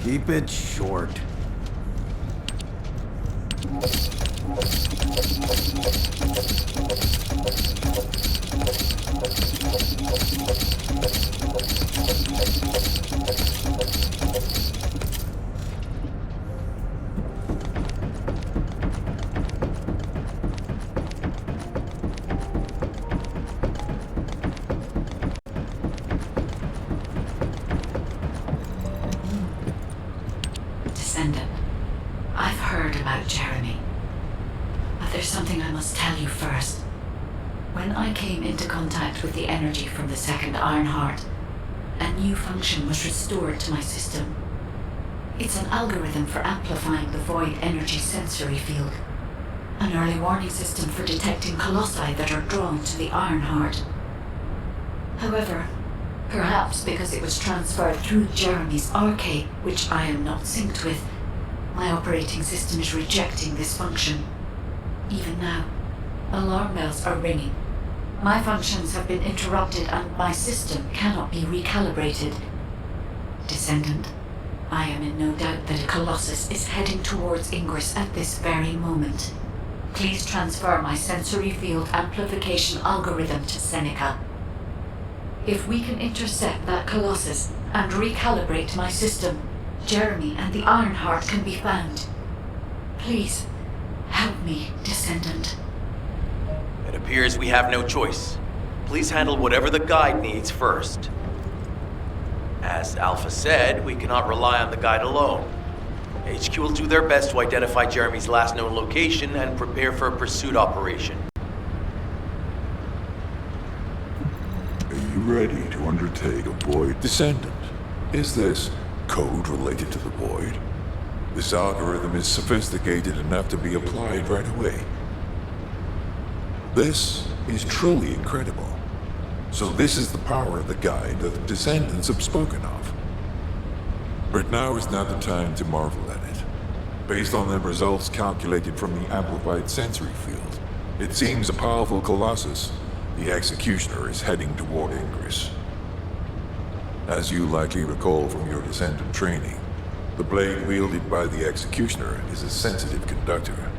Keep it short. Descendant, I've heard about Jeremy. But there's something I must tell you first. When I came into contact with the energy from the second Ironheart, a new function was restored to my system. It's an algorithm for amplifying the void energy sensory field. An early warning system for detecting colossi that are drawn to the Ironheart. However, perhaps because it was transferred through Jeremy's arcade, which I am not synced with, my operating system is rejecting this function. Even now, alarm bells are ringing. My functions have been interrupted and my system cannot be recalibrated. Descendant, I am in no doubt that a Colossus is heading towards Ingris at this very moment. Please transfer my sensory field amplification algorithm to Seneca. If we can intercept that Colossus and recalibrate my system, Jeremy and the Ironheart can be found. Please, help me, Descendant. It appears we have no choice. Please handle whatever the guide needs first. As Alpha said, we cannot rely on the guide alone. HQ will do their best to identify Jeremy's last known location and prepare for a pursuit operation. Are you ready to undertake a Void Descendant? Is this code related to the Void? This algorithm is sophisticated enough to be applied right away. This is truly incredible. So this is the power of the guide that the Descendants have spoken of. But now is not the time to marvel at it. Based on the results calculated from the amplified sensory field, it seems a powerful Colossus, the Executioner, is heading toward Ingris. As you likely recall from your Descendant training, the blade wielded by the Executioner is a sensitive conductor.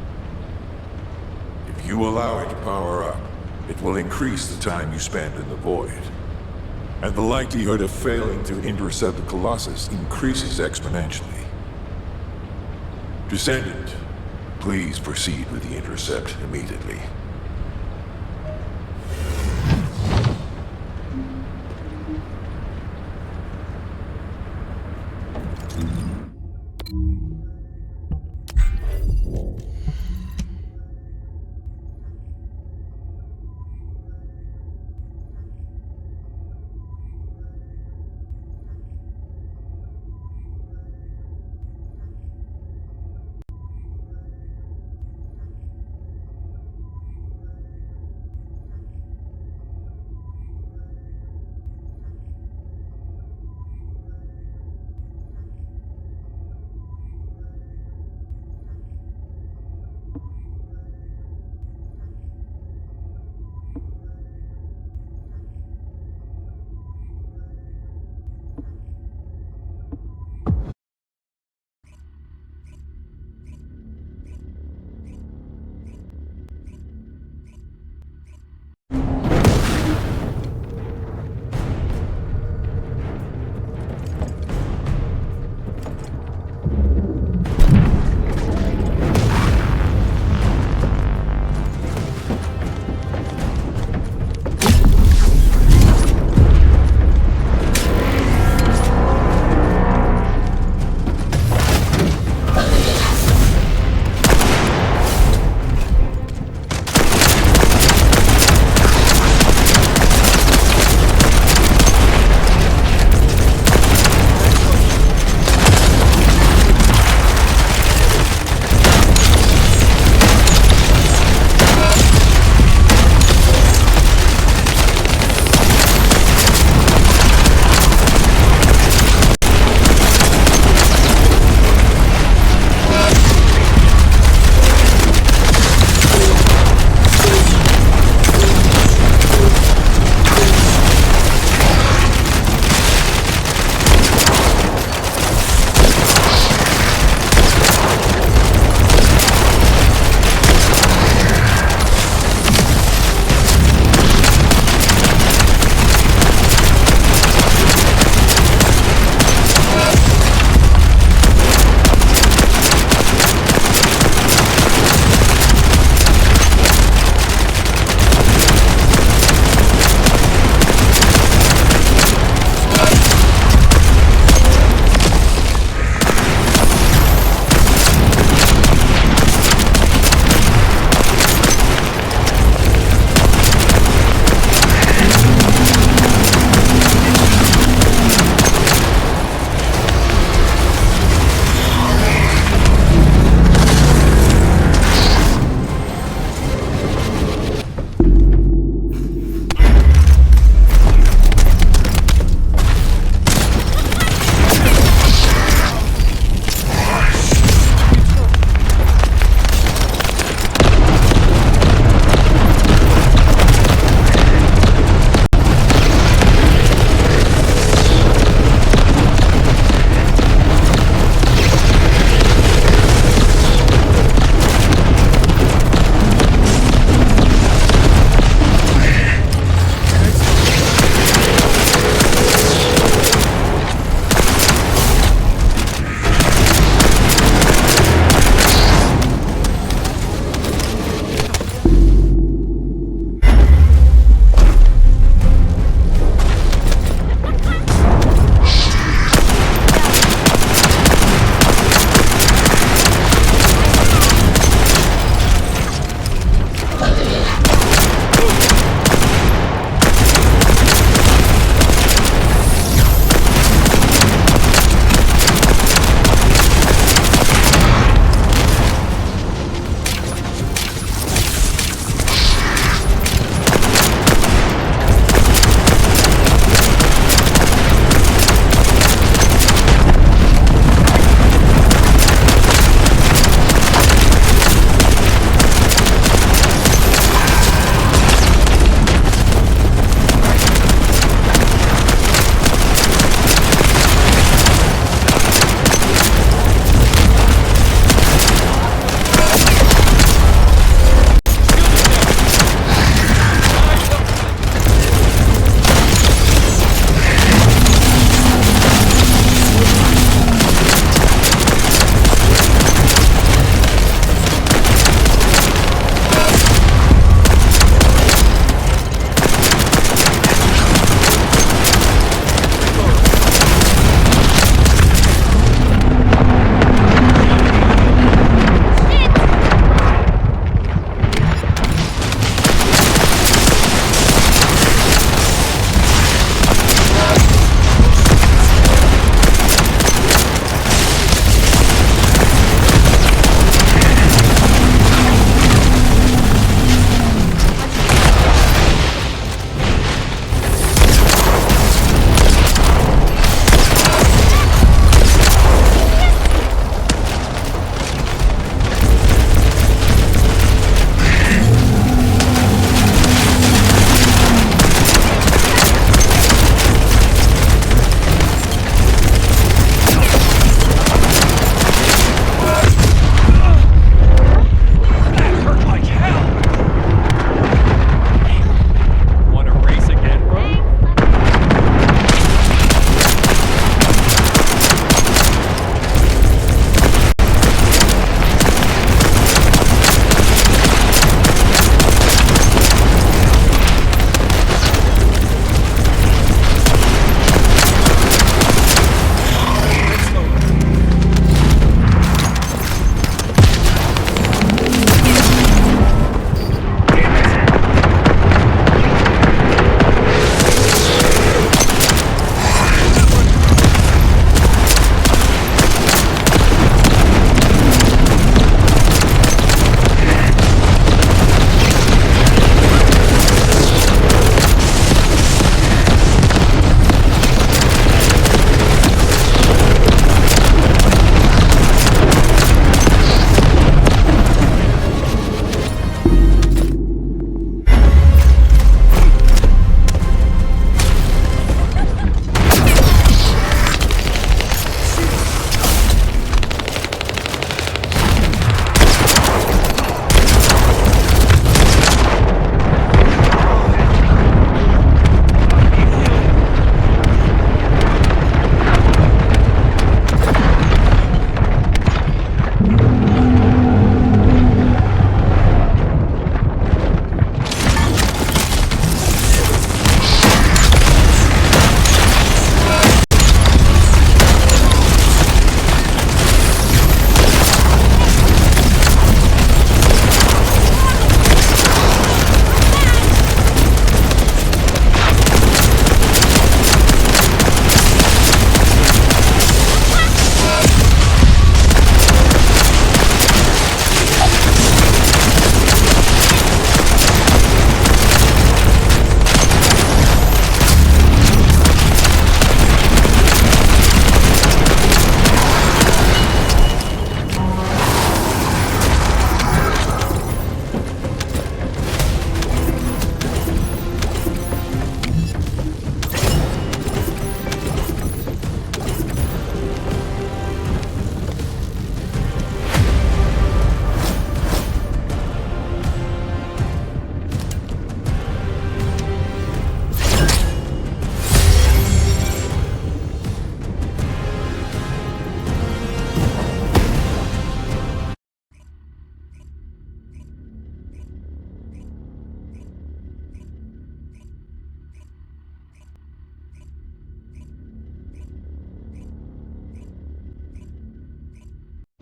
If you allow it to power up, it will increase the time you spend in the void. And the likelihood of failing to intercept the Colossus increases exponentially. Descendant, please proceed with the intercept immediately.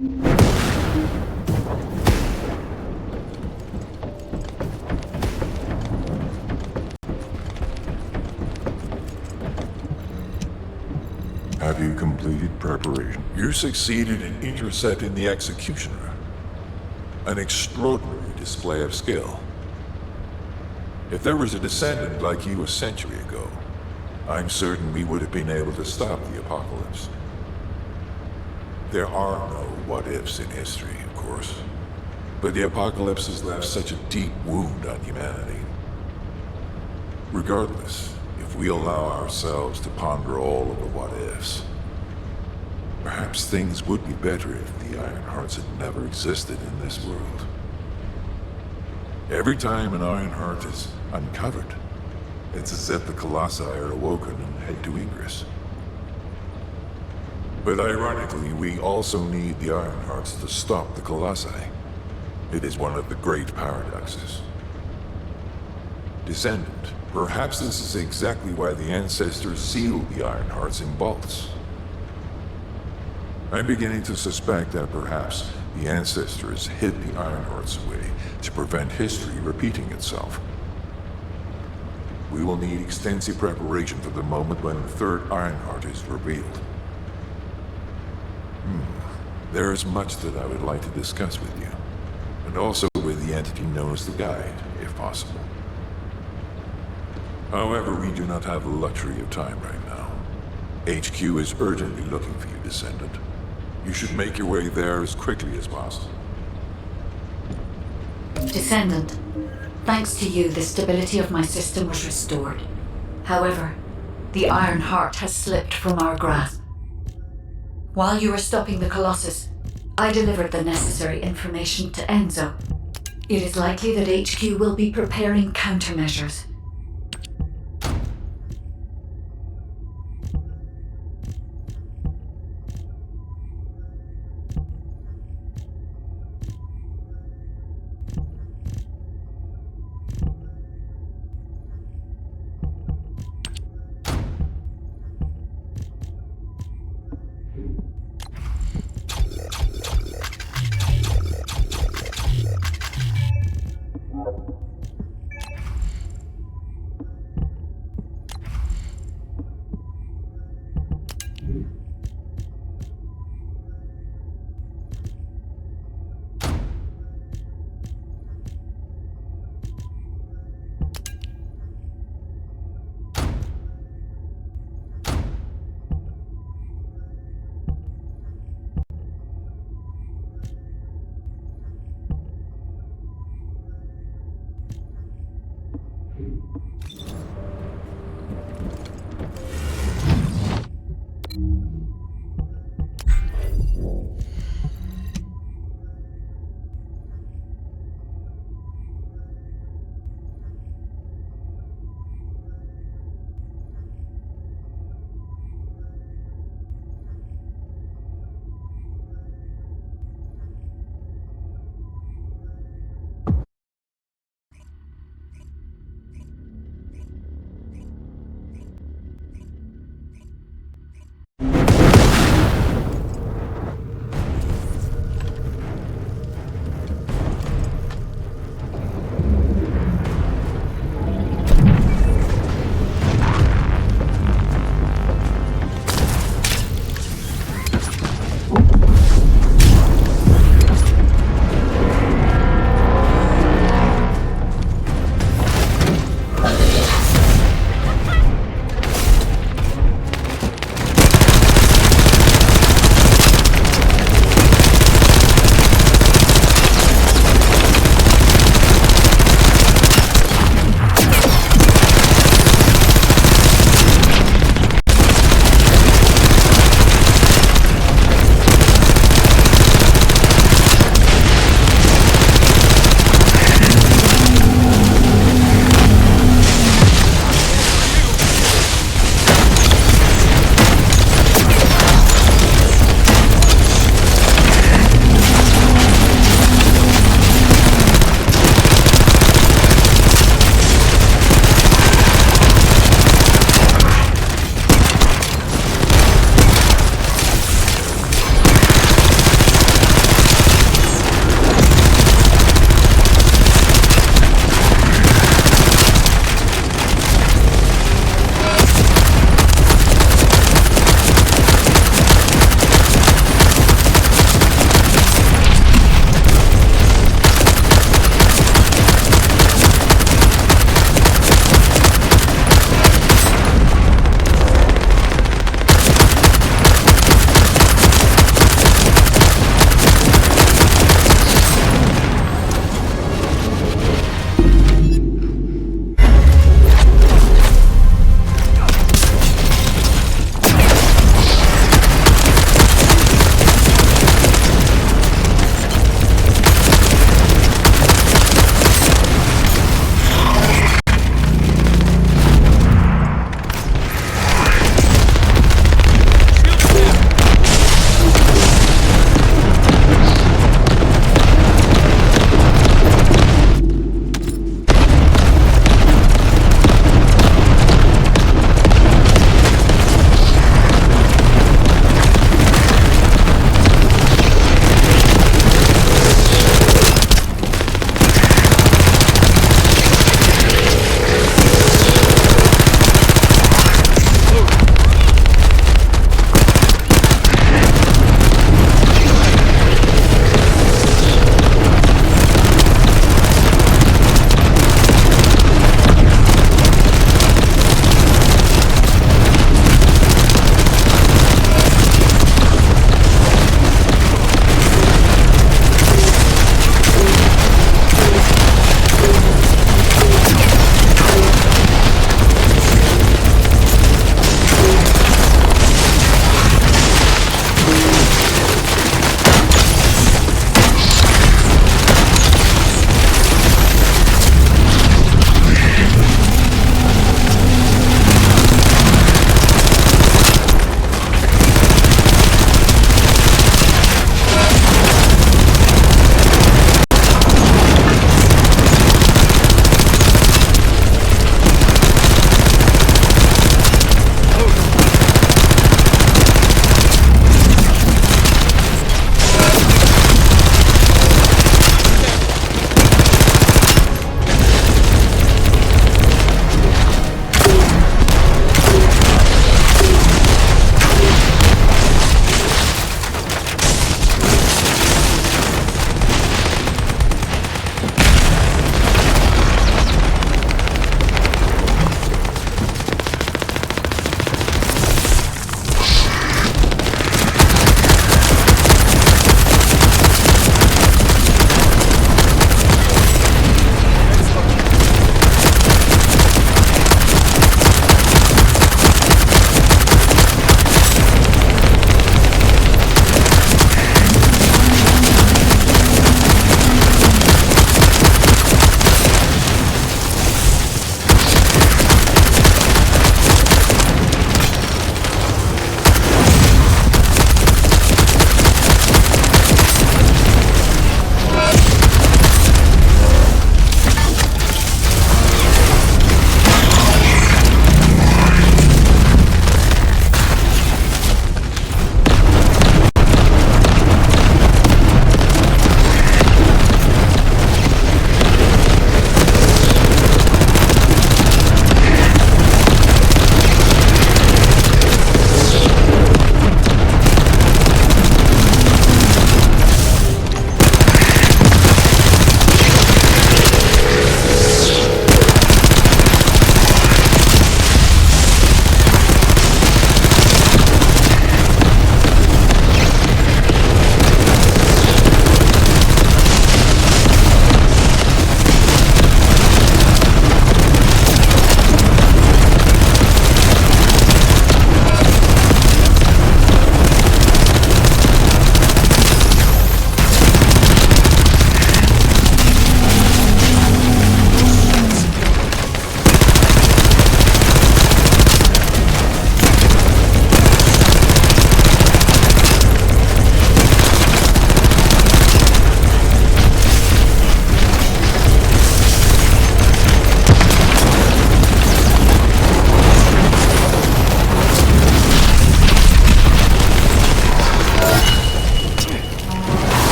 Have you completed preparation? You succeeded in intercepting the executioner. An extraordinary display of skill. If there was a descendant like you a century ago, I'm certain we would have been able to stop the apocalypse. There are no what-ifs in history, of course. But the apocalypse has left such a deep wound on humanity. Regardless, if we allow ourselves to ponder all of the what-ifs, perhaps things would be better if the Ironhearts had never existed in this world. Every time an Ironheart is uncovered, it's as if the Colossi are awoken and head to Ingris. But ironically, we also need the Ironhearts to stop the Colossi. It is one of the great paradoxes. Descendant, perhaps this is exactly why the ancestors sealed the Ironhearts in vaults. I'm beginning to suspect that perhaps the ancestors hid the Ironhearts away to prevent history repeating itself. We will need extensive preparation for the moment when the third Ironheart is revealed. There is much that I would like to discuss with you, and also with the entity known as the Guide, if possible. However, we do not have the luxury of time right now. HQ is urgently looking for you, Descendant. You should make your way there as quickly as possible. Descendant, thanks to you, the stability of my system was restored. However, the Iron Heart has slipped from our grasp. While you were stopping the Colossus, I delivered the necessary information to Enzo. It is likely that HQ will be preparing countermeasures.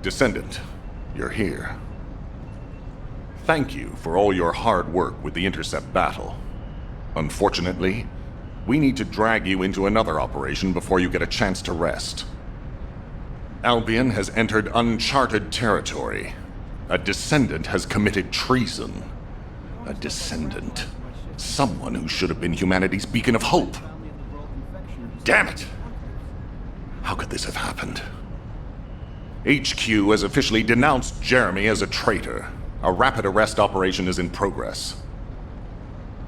Descendant, you're here. Thank you for all your hard work with the intercept battle. Unfortunately, we need to drag you into another operation before you get a chance to rest. Albion has entered uncharted territory. A Descendant has committed treason. A Descendant. Someone who should have been humanity's beacon of hope. Damn it! How could this have happened? HQ has officially denounced Jeremy as a traitor. A rapid arrest operation is in progress.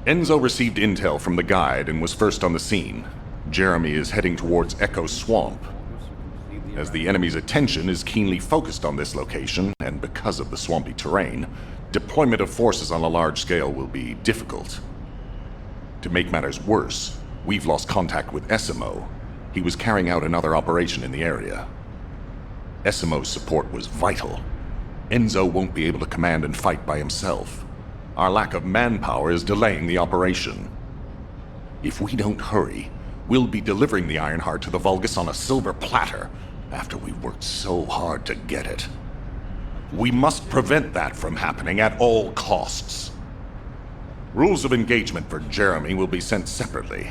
Enzo received intel from the guide and was first on the scene. Jeremy is heading towards Echo Swamp. As the enemy's attention is keenly focused on this location, and because of the swampy terrain, deployment of forces on a large scale will be difficult. To make matters worse, we've lost contact with Esimo. He was carrying out another operation in the area. Esimo's support was vital. Enzo won't be able to command and fight by himself. Our lack of manpower is delaying the operation. If we don't hurry, we'll be delivering the Ironheart to the Vulgus on a silver platter after we've worked so hard to get it. We must prevent that from happening at all costs. Rules of engagement for Jeremy will be sent separately.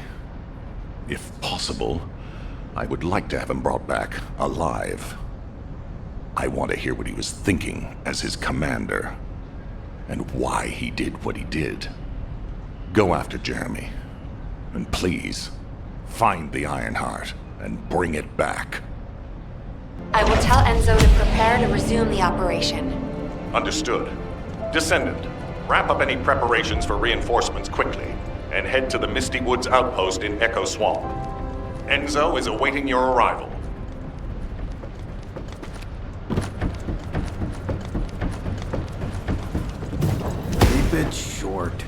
If possible, I would like to have him brought back alive. I want to hear what he was thinking as his commander, and why he did what he did. Go after Jeremy, and please, find the Ironheart and bring it back. I will tell Enzo to prepare to resume the operation. Understood. Descendant, wrap up any preparations for reinforcements quickly, and head to the Misty Woods outpost in Echo Swamp. Enzo is awaiting your arrival. Keep it short.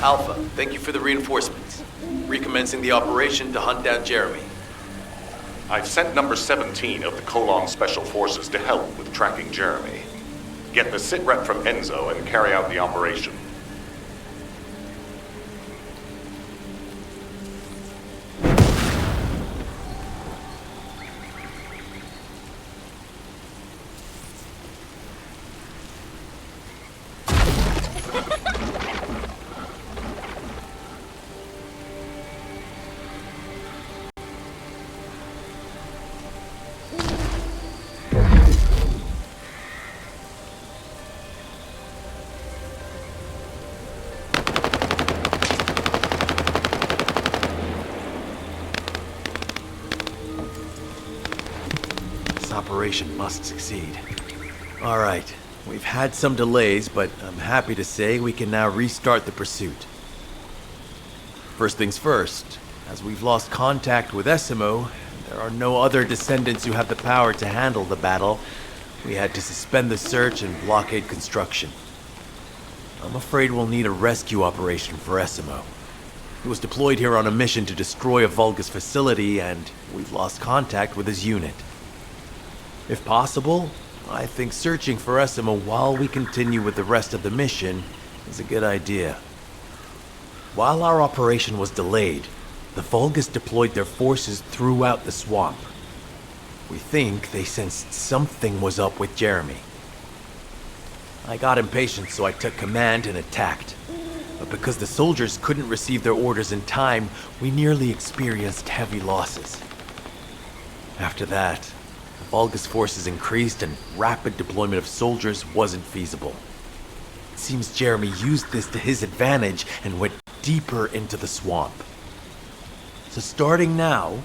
Alpha, thank you for the reinforcements. Recommencing the operation to hunt down Jeremy. I've sent number 17 of the Colon Special Forces to help with tracking Jeremy. Get the sitrep from Enzo and carry out the operation. Operation must succeed. All right, we've had some delays, but I'm happy to say we can now restart the pursuit. First things first, as we've lost contact with Essimo, there are no other Descendants who have the power to handle the battle. We had to suspend the search and blockade construction. I'm afraid we'll need a rescue operation for Essimo. He was deployed here on a mission to destroy a Vulgus facility, and we've lost contact with his unit. If possible, I think searching for Essimo while we continue with the rest of the mission is a good idea. While our operation was delayed, the Vulgus deployed their forces throughout the swamp. We think they sensed something was up with Jeremy. I got impatient, so I took command and attacked. But because the soldiers couldn't receive their orders in time, we nearly experienced heavy losses. After that, Vulgus forces increased and rapid deployment of soldiers wasn't feasible. It seems Jeremy used this to his advantage and went deeper into the swamp. So starting now,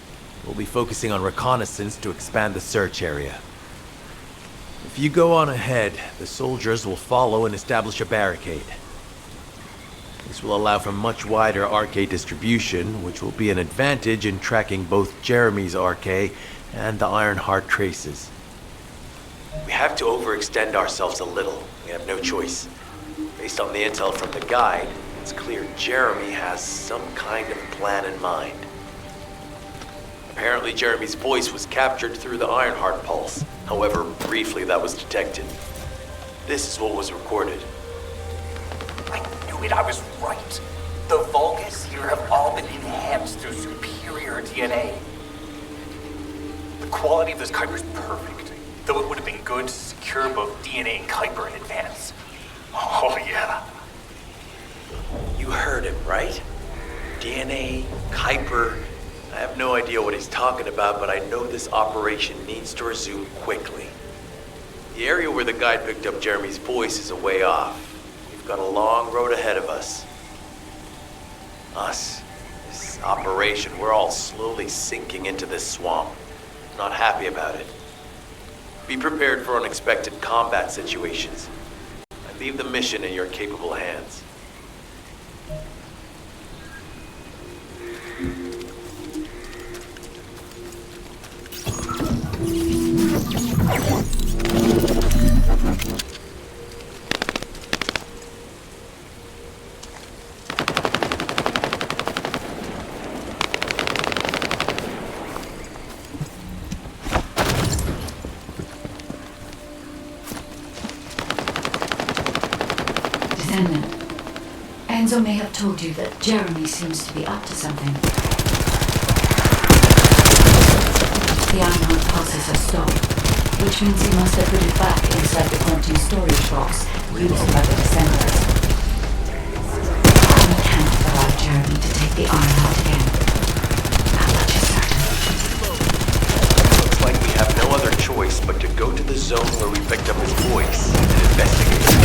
we'll be focusing on reconnaissance to expand the search area. If you go on ahead, the soldiers will follow and establish a barricade. This will allow for much wider RK distribution, which will be an advantage in tracking both Jeremy's RK and the Ironheart traces. We have to overextend ourselves a little. We have no choice. Based on the intel from the guide, it's clear Jeremy has some kind of plan in mind. Apparently Jeremy's voice was captured through the Ironheart pulse. However, briefly that was detected. This is what was recorded. I knew it, I was right. The Vulgus here have all been enhanced through superior DNA. The quality of this Kuiper is perfect, though it would have been good to secure both DNA and Kuiper in advance. Oh yeah. You heard him, right? DNA, Kuiper. I have no idea what he's talking about, but I know this operation needs to resume quickly. The area where the guide picked up Jeremy's voice is a way off. We've got a long road ahead of us. This operation, we're all slowly sinking into this swamp. Not happy about it. Be prepared for unexpected combat situations. I leave the mission in your capable hands. Enzo may have told you that Jeremy seems to be up to something. The Ironheart pulses have stopped, which means he must have put it back inside the quantum storage box used by the Descendants. We can't allow Jeremy to take the Ironheart again. That much is certain. Looks like we have no other choice but to go to the zone where we picked up his voice and investigate.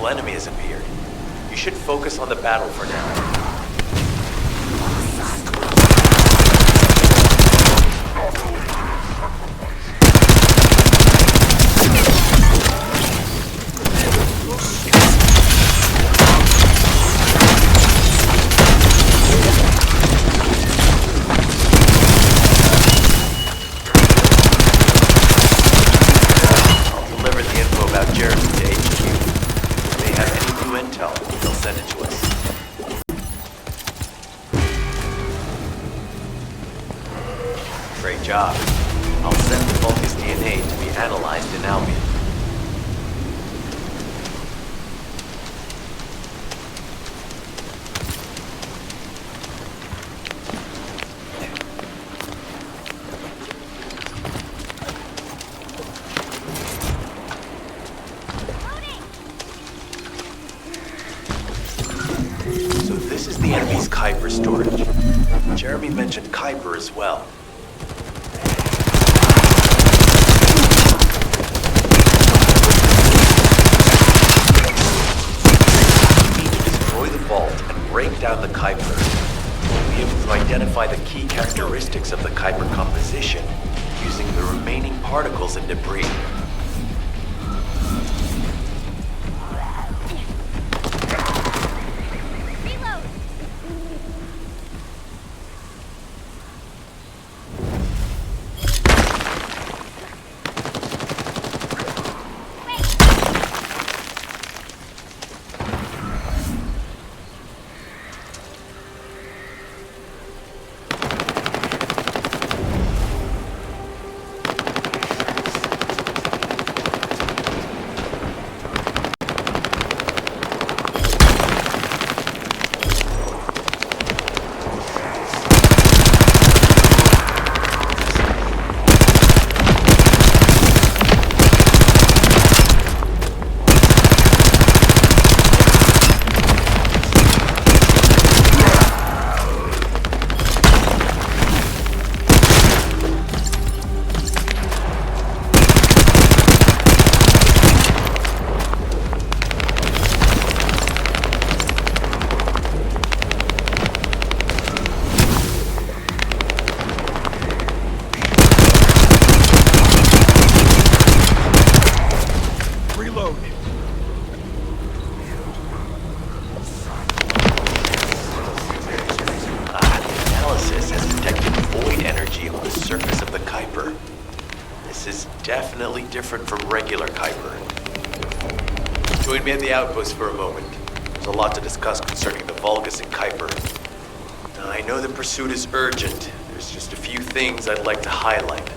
Enemy has appeared. You should focus on the battle for now. Deliver the info about Jeremy to HQ. Have any new intel, they'll send it to us. Great job. I'll send the Vulgus DNA to be analyzed in Albion. This is the enemy's Kuiper storage. Jeremy mentioned Kuiper as well. We need to destroy the vault and break down the Kuiper. We'll be able to identify the key characteristics of the Kuiper composition using the remaining particles and debris. Definitely different from regular Kuiper. Join me at the outpost for a moment. There's a lot to discuss concerning the Vulgus and Kuiper. I know the pursuit is urgent. There's just a few things I'd like to highlight.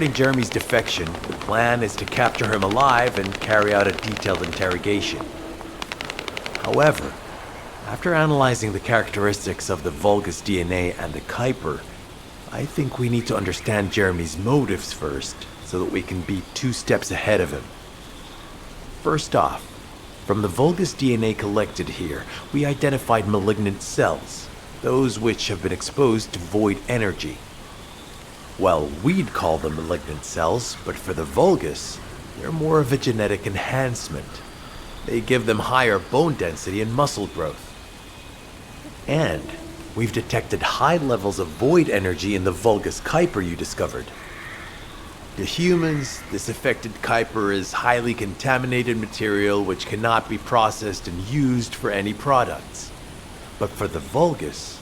Regarding Jeremy's defection, the plan is to capture him alive and carry out a detailed interrogation. However, after analyzing the characteristics of the Vulgus DNA and the Kuiper, I think we need to understand Jeremy's motives first, so that we can be 2 steps ahead of him. First off, from the Vulgus DNA collected here, we identified malignant cells, those which have been exposed to void energy. Well, we'd call them malignant cells, but for the Vulgus, they're more of a genetic enhancement. They give them higher bone density and muscle growth. And we've detected high levels of void energy in the Vulgus Kuiper you discovered. To humans, this affected Kuiper is highly contaminated material which cannot be processed and used for any products. But for the Vulgus,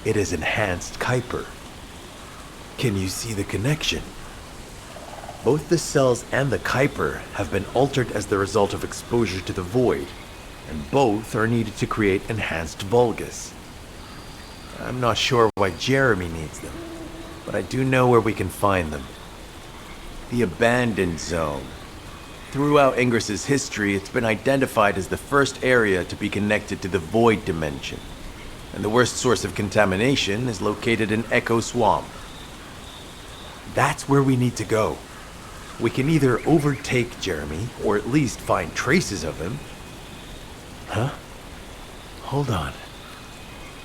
it is enhanced Kuiper. Can you see the connection? Both the cells and the Kuiper have been altered as the result of exposure to the void, and both are needed to create enhanced Vulgus. I'm not sure why Jeremy needs them, but I do know where we can find them. The Abandoned Zone. Throughout Ingris's history, it's been identified as the first area to be connected to the Void Dimension, and the worst source of contamination is located in Echo Swamp. That's where we need to go. We can either overtake Jeremy, or at least find traces of him. Huh? Hold on.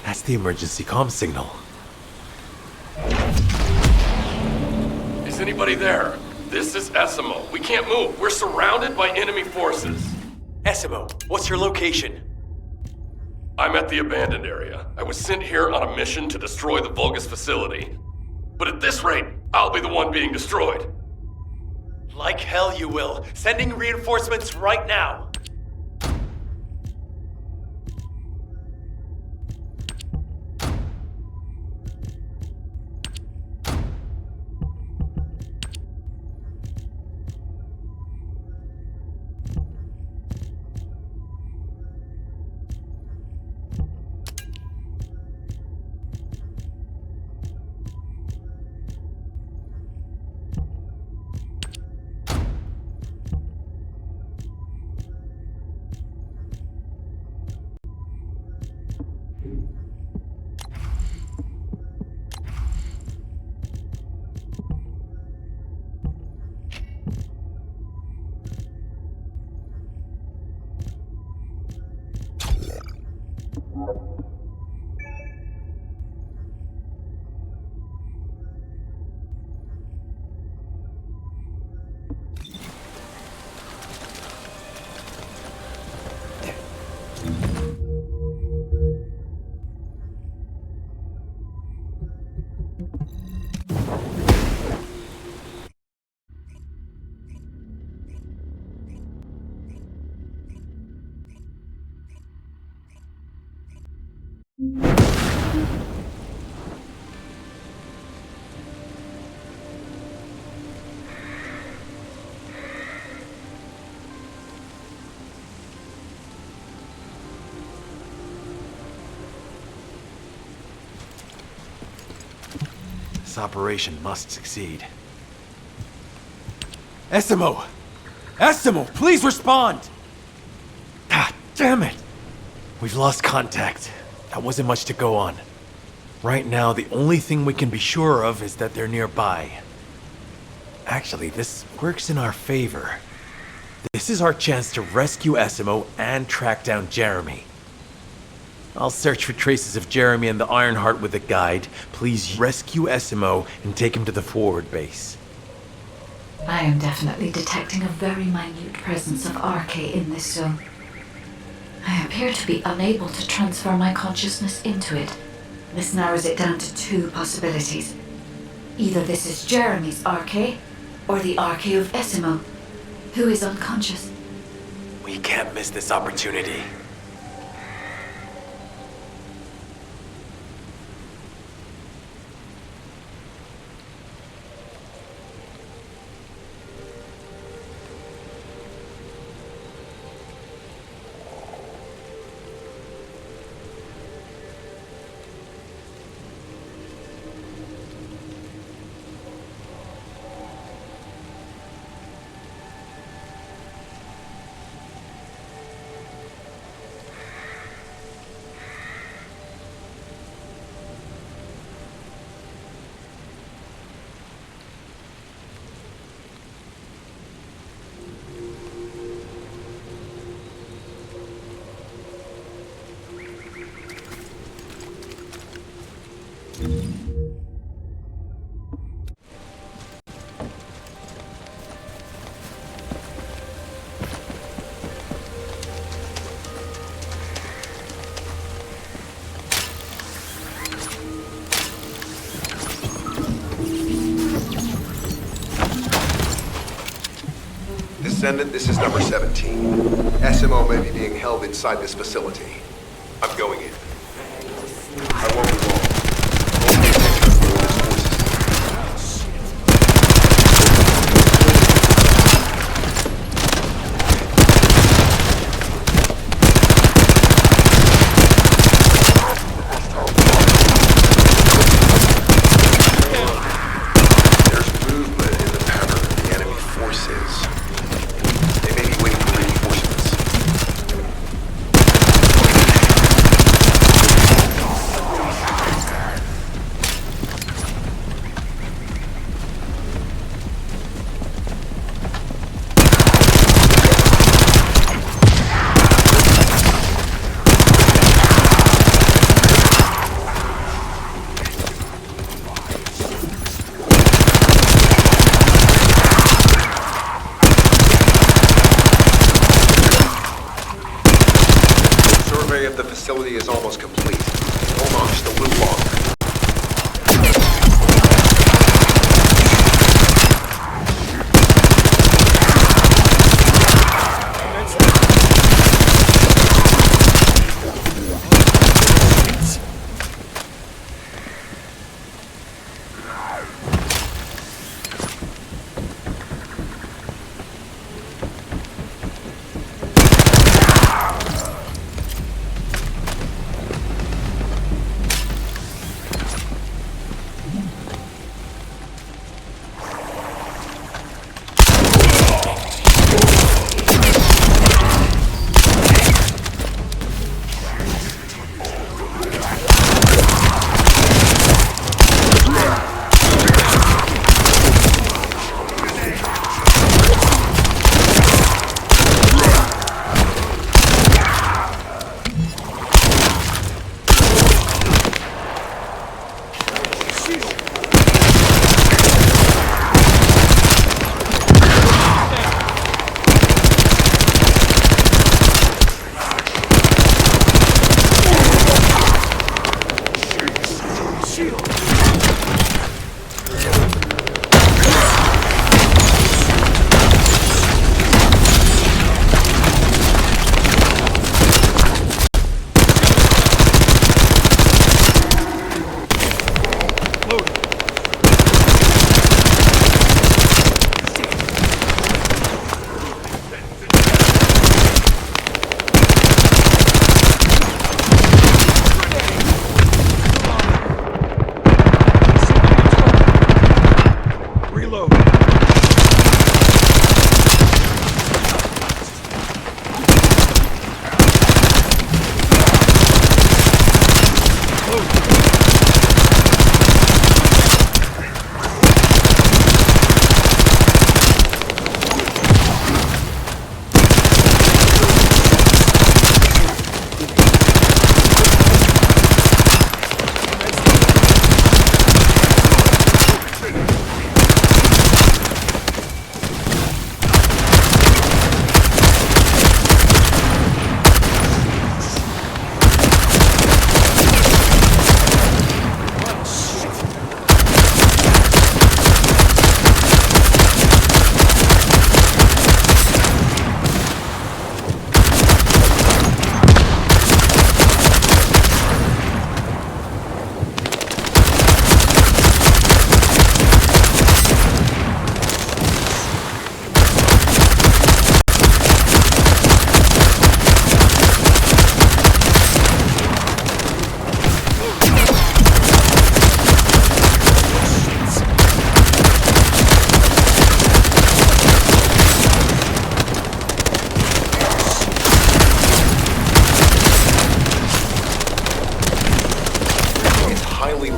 That's the emergency comm signal. Is anybody there? This is Essimo. We can't move. We're surrounded by enemy forces. Essimo, what's your location? I'm at the abandoned area. I was sent here on a mission to destroy the Vulgus facility. But at this rate, I'll be the one being destroyed. Like hell you will. Sending reinforcements right now. This operation must succeed. Essimo! Essimo, please respond! Ah, damn it! We've lost contact. That wasn't much to go on. Right now, the only thing we can be sure of is that they're nearby. Actually, this works in our favor. This is our chance to rescue Essimo and track down Jeremy. I'll search for traces of Jeremy and the Ironheart with a guide. Please rescue Essimo and take him to the forward base. I am definitely detecting a very minute presence of RK in this zone. I appear to be unable to transfer my consciousness into it. This narrows it down to 2 possibilities. Either this is Jeremy's RK, or the RK of Essimo, who is unconscious. We can't miss this opportunity. Descendant, this is number 17. SMO may be being held inside this facility. I'm going in. I won't be long. Roll pay attention to all his forces. There's movement in the pattern of the enemy forces. They may be waiting for reinforcements. Survey of the facility is almost complete. Hold on just a little longer.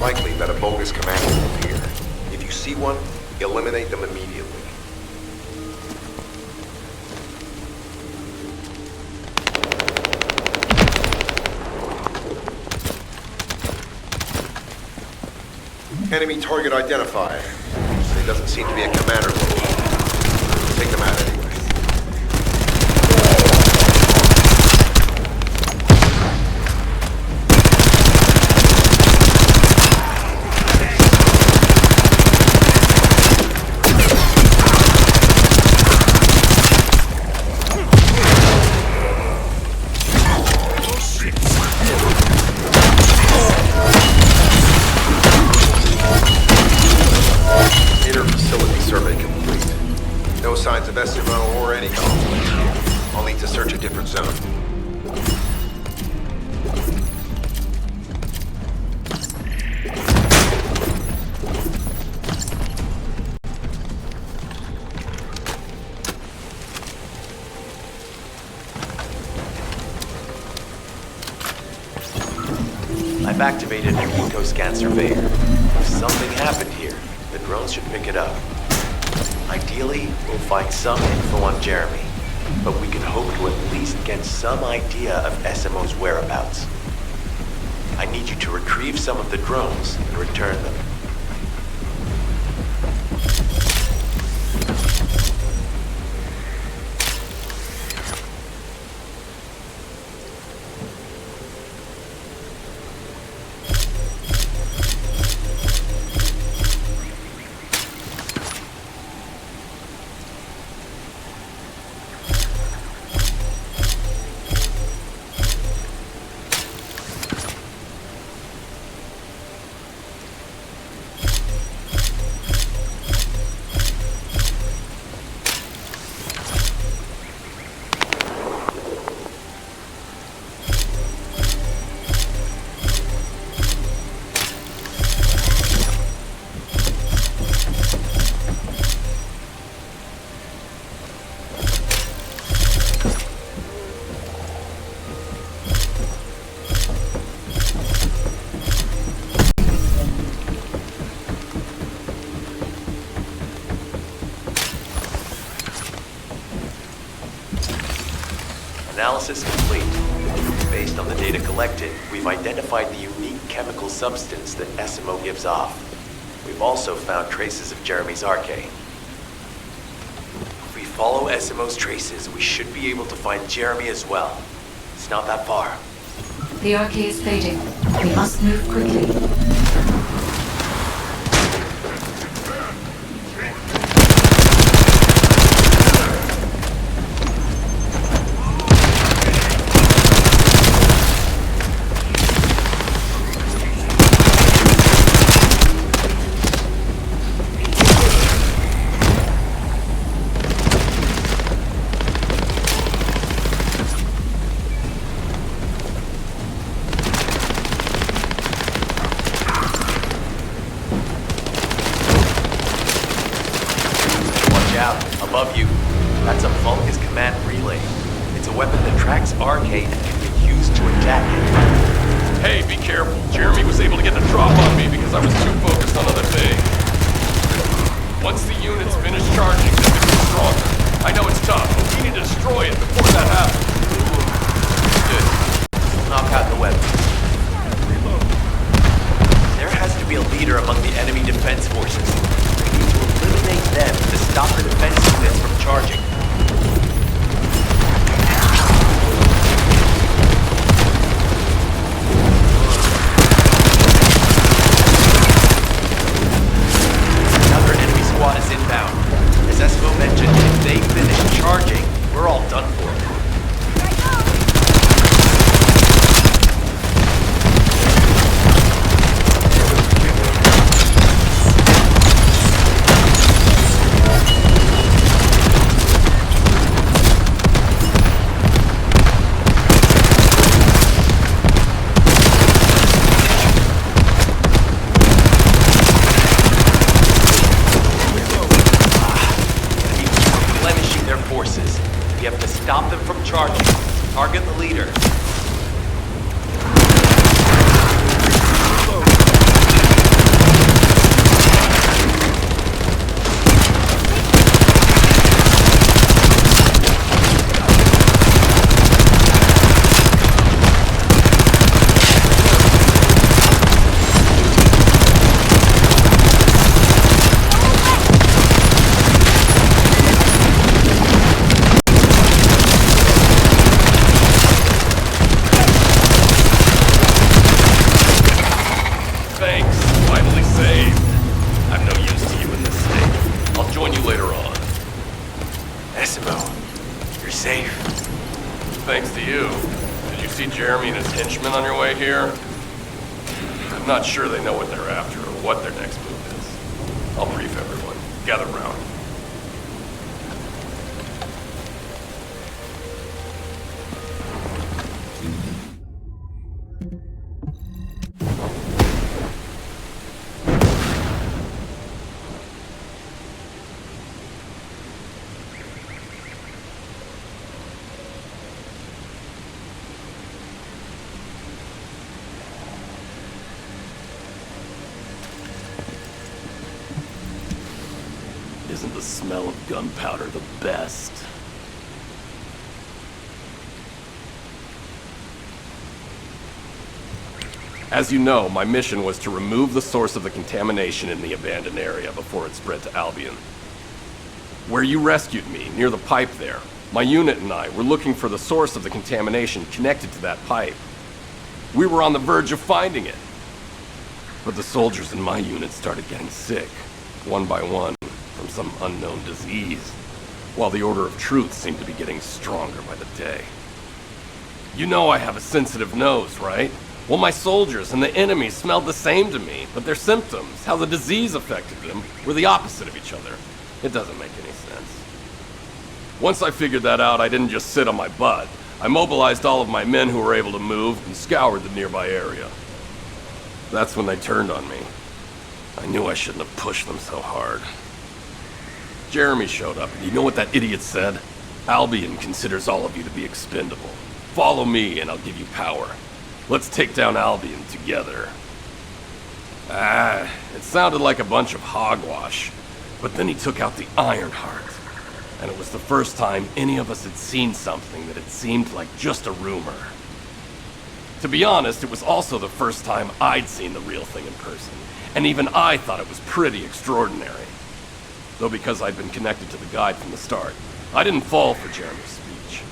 likely that a bogus commander will appear. If you see one, eliminate them immediately. Enemy target identified. There doesn't seem to be a commander located. Take them out anyway. Inter-facility survey complete. No signs of SMO or any conflict. I'll need to search a different zone. I've activated an eco-scan surveyor. If something happened here, the drones should pick it up. Ideally, we'll find some info on Jeremy, but we can hope to at least get some idea of SMO's whereabouts. I need you to retrieve some of the drones and return them. Analysis complete. Based on the data collected, we've identified the unique chemical substance that SMO gives off. We've also found traces of Jeremy's arcade. If we follow SMO's traces, we should be able to find Jeremy as well. It's not that far. The arcade is fading. We must move quickly. Above you, that's a Vulgus command relay. It's a weapon that tracks arcade and can be used to attack it. Hey, be careful. Jeremy was able to get a drop on me because I was too focused on other things. Once the units finish charging, they'll become stronger. I know it's tough, but we need to destroy it before that happens. Good. Knock out the weapon. There has to be a leader among the enemy defense forces. We need to eliminate them to stop the defense units from charging. see Jeremy and his henchmen on your way here? I'm not sure they know what they're after or what their next move is. I'll brief everyone. Gather round. Isn't the smell of gunpowder the best? As you know, my mission was to remove the source of the contamination in the abandoned area before it spread to Albion. Where you rescued me, near the pipe there, my unit and I were looking for the source of the contamination connected to that pipe. We were on the verge of finding it. But the soldiers in my unit started getting sick, one by one, from some unknown disease, while the Order of Truth seemed to be getting stronger by the day. You know I have a sensitive nose, right? Well, my soldiers and the enemy smelled the same to me, but their symptoms, how the disease affected them, were the opposite of each other. It doesn't make any sense. Once I figured that out, I didn't just sit on my butt. I mobilized all of my men who were able to move and scoured the nearby area. That's when they turned on me. I knew I shouldn't have pushed them so hard. Jeremy showed up, and you know what that idiot said? Albion considers all of you to be expendable. Follow me, and I'll give you power. Let's take down Albion together. It sounded like a bunch of hogwash. But then he took out the Ironheart. And it was the first time any of us had seen something that had seemed like just a rumor. To be honest, it was also the first time I'd seen the real thing in person. And even I thought it was pretty extraordinary. Though because I'd been connected to the guide from the start, I didn't fall for Jeremy's speech.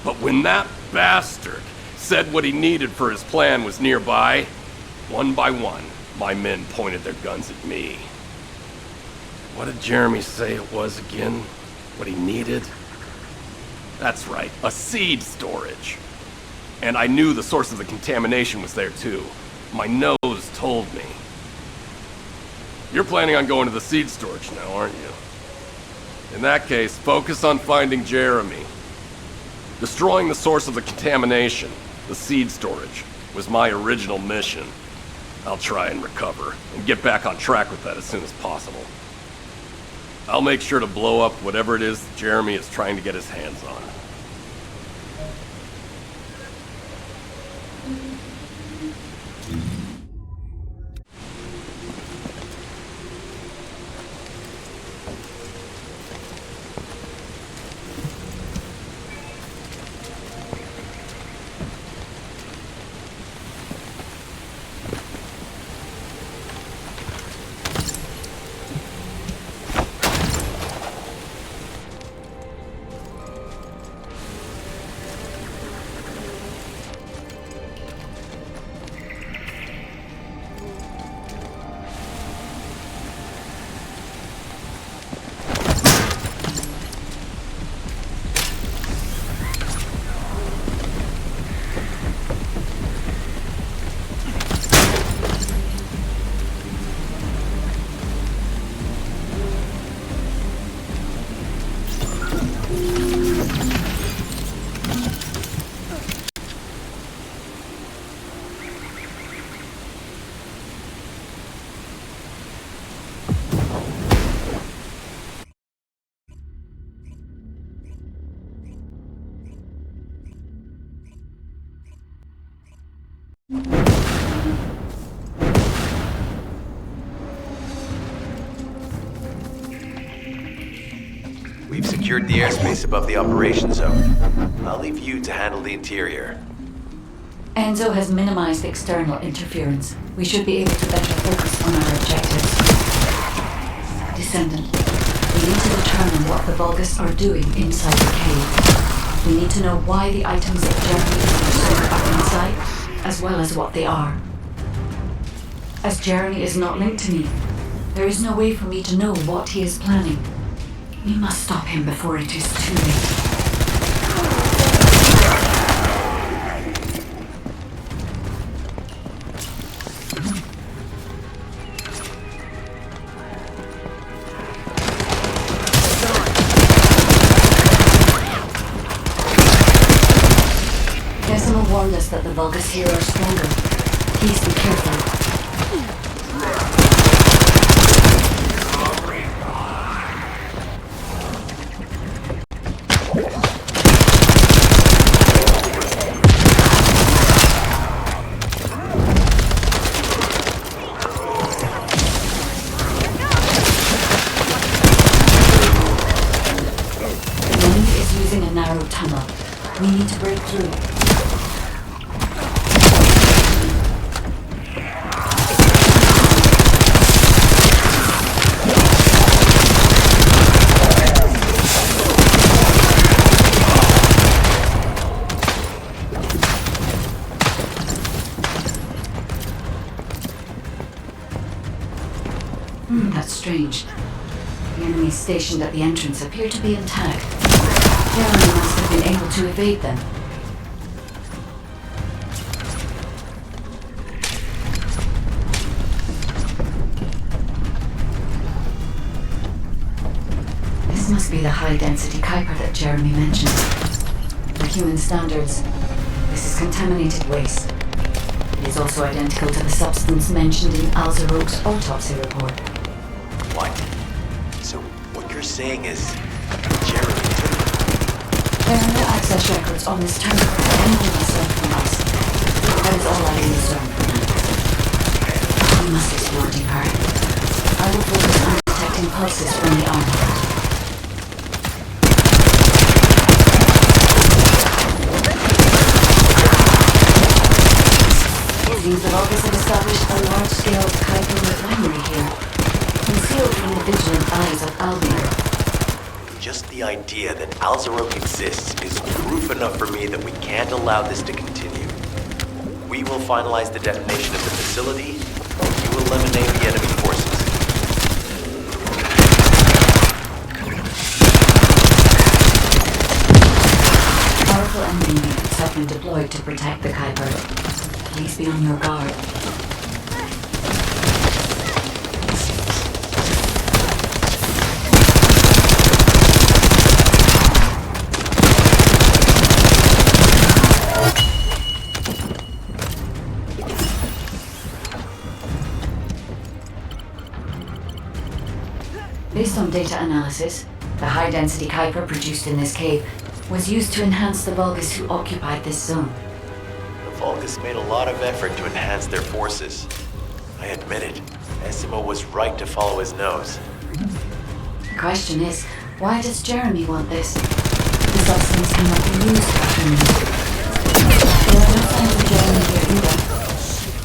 But when that bastard said what he needed for his plan was nearby, one by one, my men pointed their guns at me. What did Jeremy say it was again? What he needed? That's right, a seed storage. And I knew the source of the contamination was there too. My nose told me. You're planning on going to the seed storage now, aren't you? In that case, focus on finding Jeremy. Destroying the source of the contamination, the seed storage, was my original mission. I'll try and recover, and get back on track with that as soon as possible. I'll make sure to blow up whatever it is Jeremy is trying to get his hands on. We've secured the airspace above the operation zone. I'll leave you to handle the interior. Enzo has minimized external interference. We should be able to better focus on our objectives. Descendant, we need to determine what the Vulgus are doing inside the cave. We need to know why the items that Jeremy is stored are inside, as well as what they are. As Jeremy is not linked to me, there is no way for me to know what he is planning. We must stop him before it is too late. Nexon warned us that the Vulgus here are stronger. Please be careful. Tunnel. We need to break through. That's strange. The enemies stationed at the entrance appear to be intact. Jeremy must have been able to evade them. This must be the high-density Kuiper that Jeremy mentioned. By human standards, this is contaminated waste. It is also identical to the substance mentioned in Alzarog's autopsy report. What? So what you're saying is Jeremy took it? There are no access records on this terminal for anyone aside from us. That is all I can discern for now. We must explore deeper. I will focus on detecting pulses from the armor. It seems the Vulgus have established a large-scale Kuiper refinery here, concealed from the vigilant eyes of Albion. Just the idea that Alzarog exists is proof enough for me that we can't allow this to continue. We will finalize the detonation of the facility, and you eliminate the enemy forces. Powerful enemy units have been deployed to protect the Kuiper. Please be on your guard. Based on data analysis, the high-density Kuiper produced in this cave was used to enhance the Vulgus who occupied this zone. The Vulgus made a lot of effort to enhance their forces. I admit it. Essimo was right to follow his nose. The question is, why does Jeremy want this? The substance cannot be used for humans. There are no signs of Jeremy here either.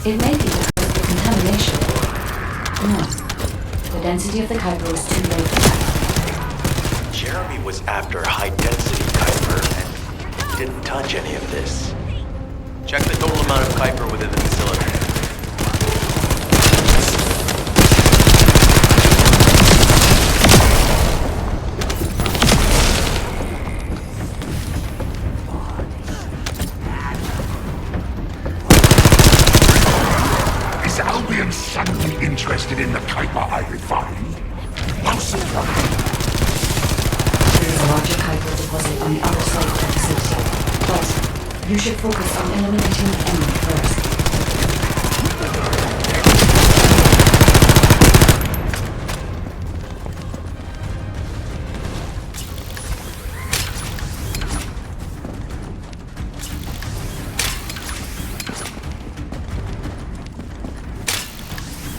It may be because of the contamination. No. The density of the Kuiper was too low for that. Jeremy was after high-density Kuiper and didn't touch any of this. Check the total amount of Kuiper within the facility. Is Albion suddenly interested in the Kuiper I refined? How surprising! There is a larger Kuiper deposit on the other side of the facility, but you should focus on eliminating the enemy first.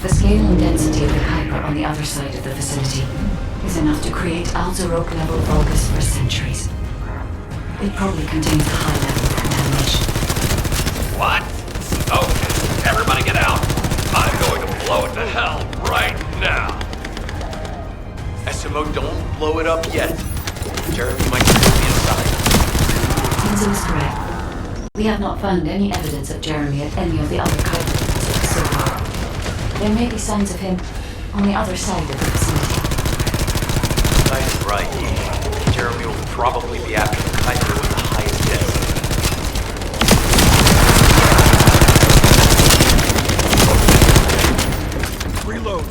The scale and density of the Kuiper on the other side of the facility is enough to create Alzarog-level Vulgus for centuries. It probably contains a high level of contamination. What? Okay, everybody get out. I'm going to blow it to hell right now. Essimo, don't blow it up yet. Jeremy might still be inside. Enzo is correct. We have not found any evidence of Jeremy at any of the other Kuiper deposits so far. There may be signs of him on the other side of the facility. That's right. Jeremy will probably be after the Kuiper with the highest density. Reload.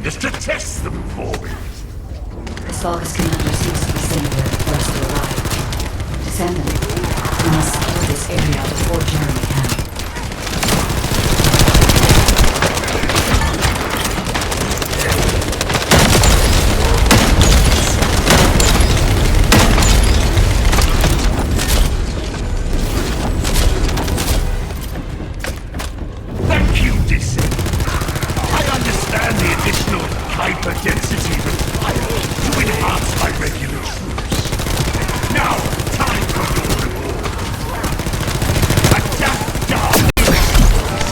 is to test them for me. This Vulgus commander seems to be saying we're the first to arrive. Descendant, we must secure this area before Jeremy can. Thank you, Descendant. I understand the additional hyper-density required to enhance my regular troops. Now, time for your reward. Adapt dark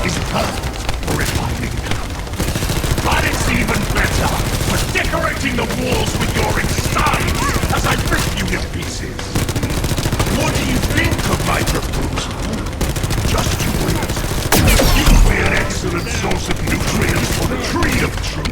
is perfect for refining them. But it's even better for decorating the walls with your insides as I rip you to pieces. What do you think of my proposal? Just you wait. You'll be an excellent source of nutrients for the tree of truth.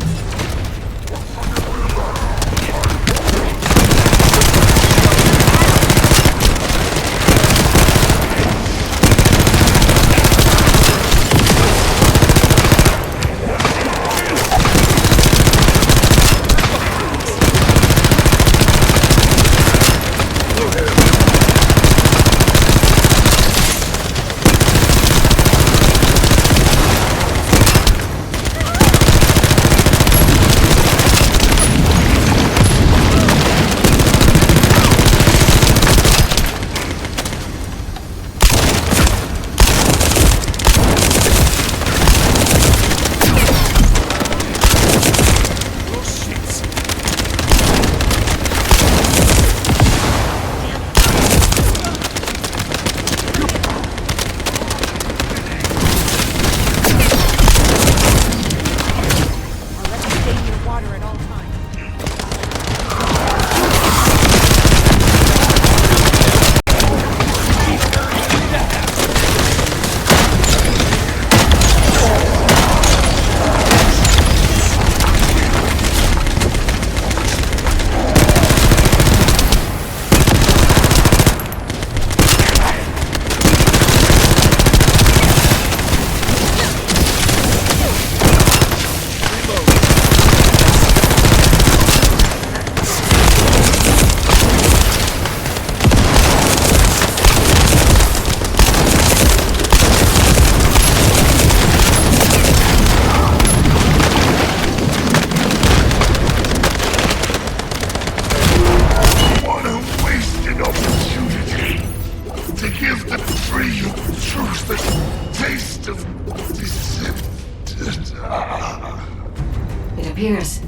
It appears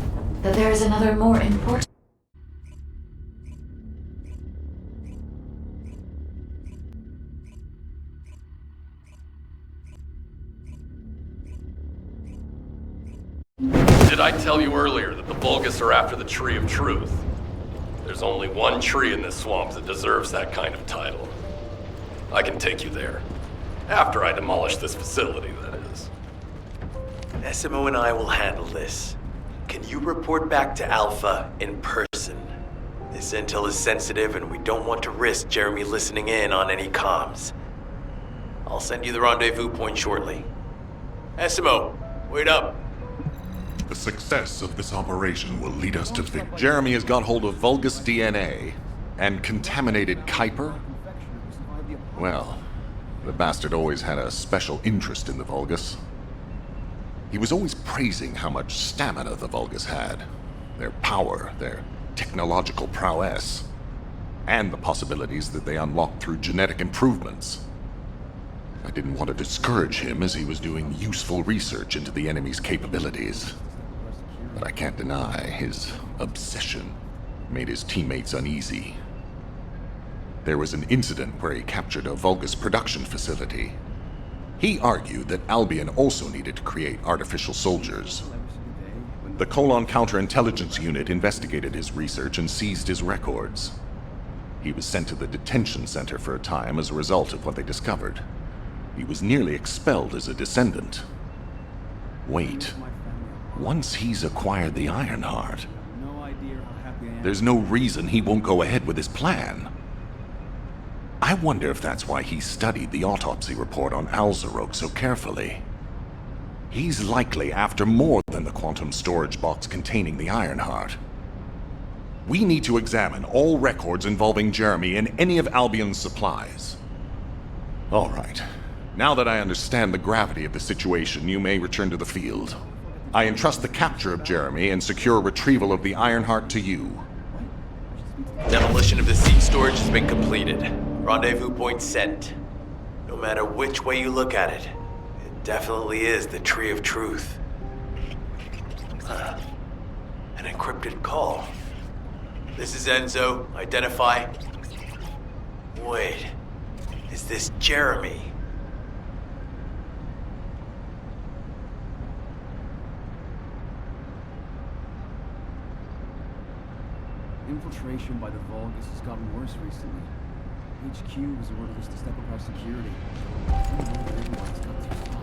that there is another more important... Did I tell you earlier that the Vulgus are after the Tree of Truth? There's only one tree in this swamp that deserves that kind of title. I can take you there. After I demolish this facility, that is. SMO and I will handle this. Can you report back to Alpha in person? This intel is sensitive and we don't want to risk Jeremy listening in on any comms. I'll send you the rendezvous point shortly. SMO, wait up. The success of this operation will lead us to Jeremy has got hold of Vulgus DNA and contaminated Kuiper? Well, the bastard always had a special interest in the Vulgus. He was always praising how much stamina the Vulgus had, their power, their technological prowess, and the possibilities that they unlocked through genetic improvements. I didn't want to discourage him as he was doing useful research into the enemy's capabilities. But I can't deny his obsession made his teammates uneasy. There was an incident where he captured a Vulgus production facility. He argued that Albion also needed to create artificial soldiers. The Colon Counterintelligence Unit investigated his research and seized his records. He was sent to the detention center for a time as a result of what they discovered. He was nearly expelled as a Descendant. Wait. Once he's acquired the Ironheart, there's no reason he won't go ahead with his plan. I wonder if that's why he studied the autopsy report on Alzarok so carefully. He's likely after more than the quantum storage box containing the Ironheart. We need to examine all records involving Jeremy and any of Albion's supplies. All right. Now that I understand the gravity of the situation, you may return to the field. I entrust the capture of Jeremy and secure retrieval of the Ironheart to you. Demolition of the seed storage has been completed. Rendezvous point set. No matter which way you look at it, it definitely is the Tree of Truth. An encrypted call. This is Enzo. Identify. Wait. Is this Jeremy? Infiltration by the Vulgus has gotten worse recently. HQ has ordered us to step up our security. I don't know that everyone's got too far.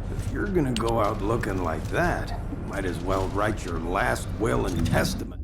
If you're gonna go out looking like that, you might as well write your last will and testament.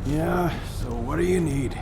Yeah, so what do you need?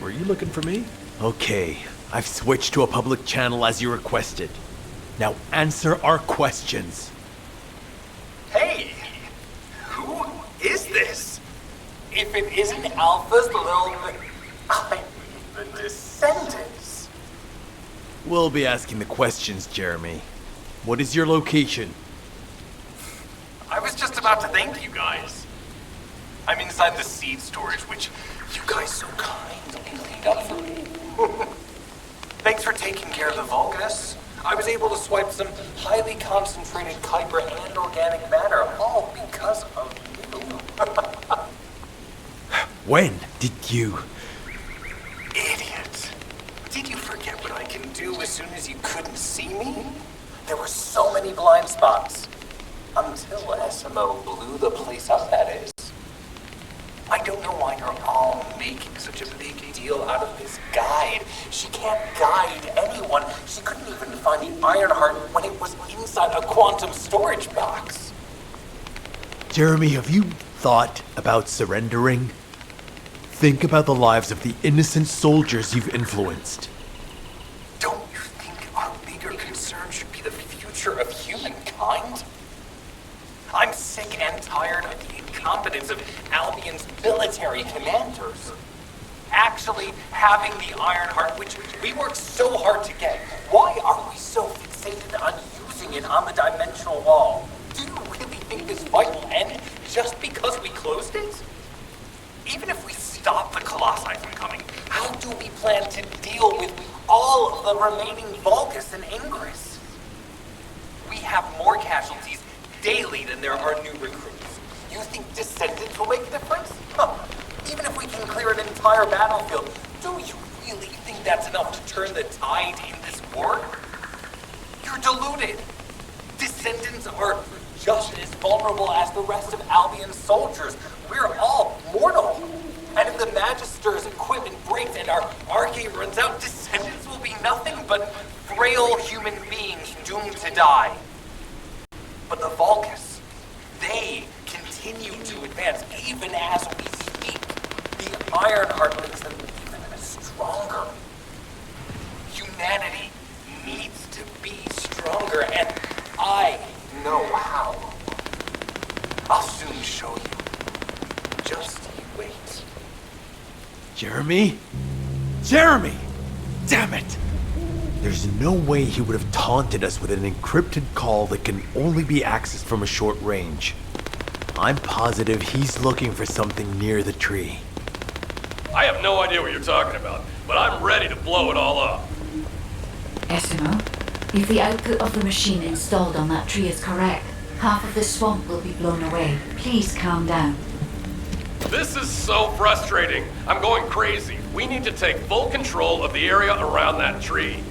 Were you looking for me? Okay, I've switched to a public channel as you requested. Now answer our questions. Hey! Who is this? If it isn't Alpha's the Descendants. We'll be asking the questions, Jeremy. What is your location? I was just about to thank you guys. I'm inside the seed storage, which you guys so kindly cleaned up for me. Thanks for taking care of the Vulgus. I was able to swipe some highly concentrated Kuiper and organic matter, all because of you. When did you... Idiot. Did you forget what I can do as soon as you couldn't see me? There were so many blind spots. Until SMO blew the place up, that is. I don't know why you're all making such a big deal out of this guide. She can't guide anyone. She couldn't even find the Ironheart when it was inside a quantum storage box. Jeremy, have you thought about surrendering? Think about the lives of the innocent soldiers you've influenced. Don't you think our bigger concern should be the future of humankind? I'm sick and tired of the incompetence of Albion's military commanders. Actually having the Ironheart, which we worked so hard to get, why are we so fixated on using it on the dimensional wall? Do you really think this fight will end just because we closed it? Even if we stop the Colossi from coming, how do we plan to deal with all of the remaining Vulgus and Ingris? We have more casualties daily than there are new recruits. You think Descendants will make a difference? Huh. Even if we can clear an entire battlefield, do you really think that's enough to turn the tide in this war? You're deluded. Descendants are just as vulnerable as the rest of Albion's soldiers. We're all mortal. And if the Magister's equipment breaks and our arcade runs out, Descendants will be nothing but frail human beings doomed to die. But the Vulgus, they continue to advance even as we speak. The Ironheart makes them even stronger. Humanity needs to be stronger, and I know how. I'll soon show you. Just you wait. Jeremy? Jeremy! Damn it! There's no way he would have taunted us with an encrypted call that can only be accessed from a short range. I'm positive he's looking for something near the tree. I have no idea what you're talking about, but I'm ready to blow it all up. SMO, if the output of the machine installed on that tree is correct, Half of the swamp will be blown away. Please calm down. This is so frustrating. I'm going crazy. We need to take full control of the area around that tree.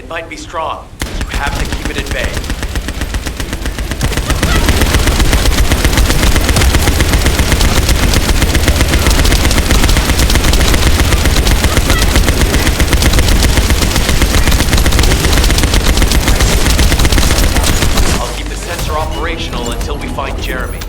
It might be strong. You have to keep it at bay. I'll keep the sensor operational until we find Jeremy.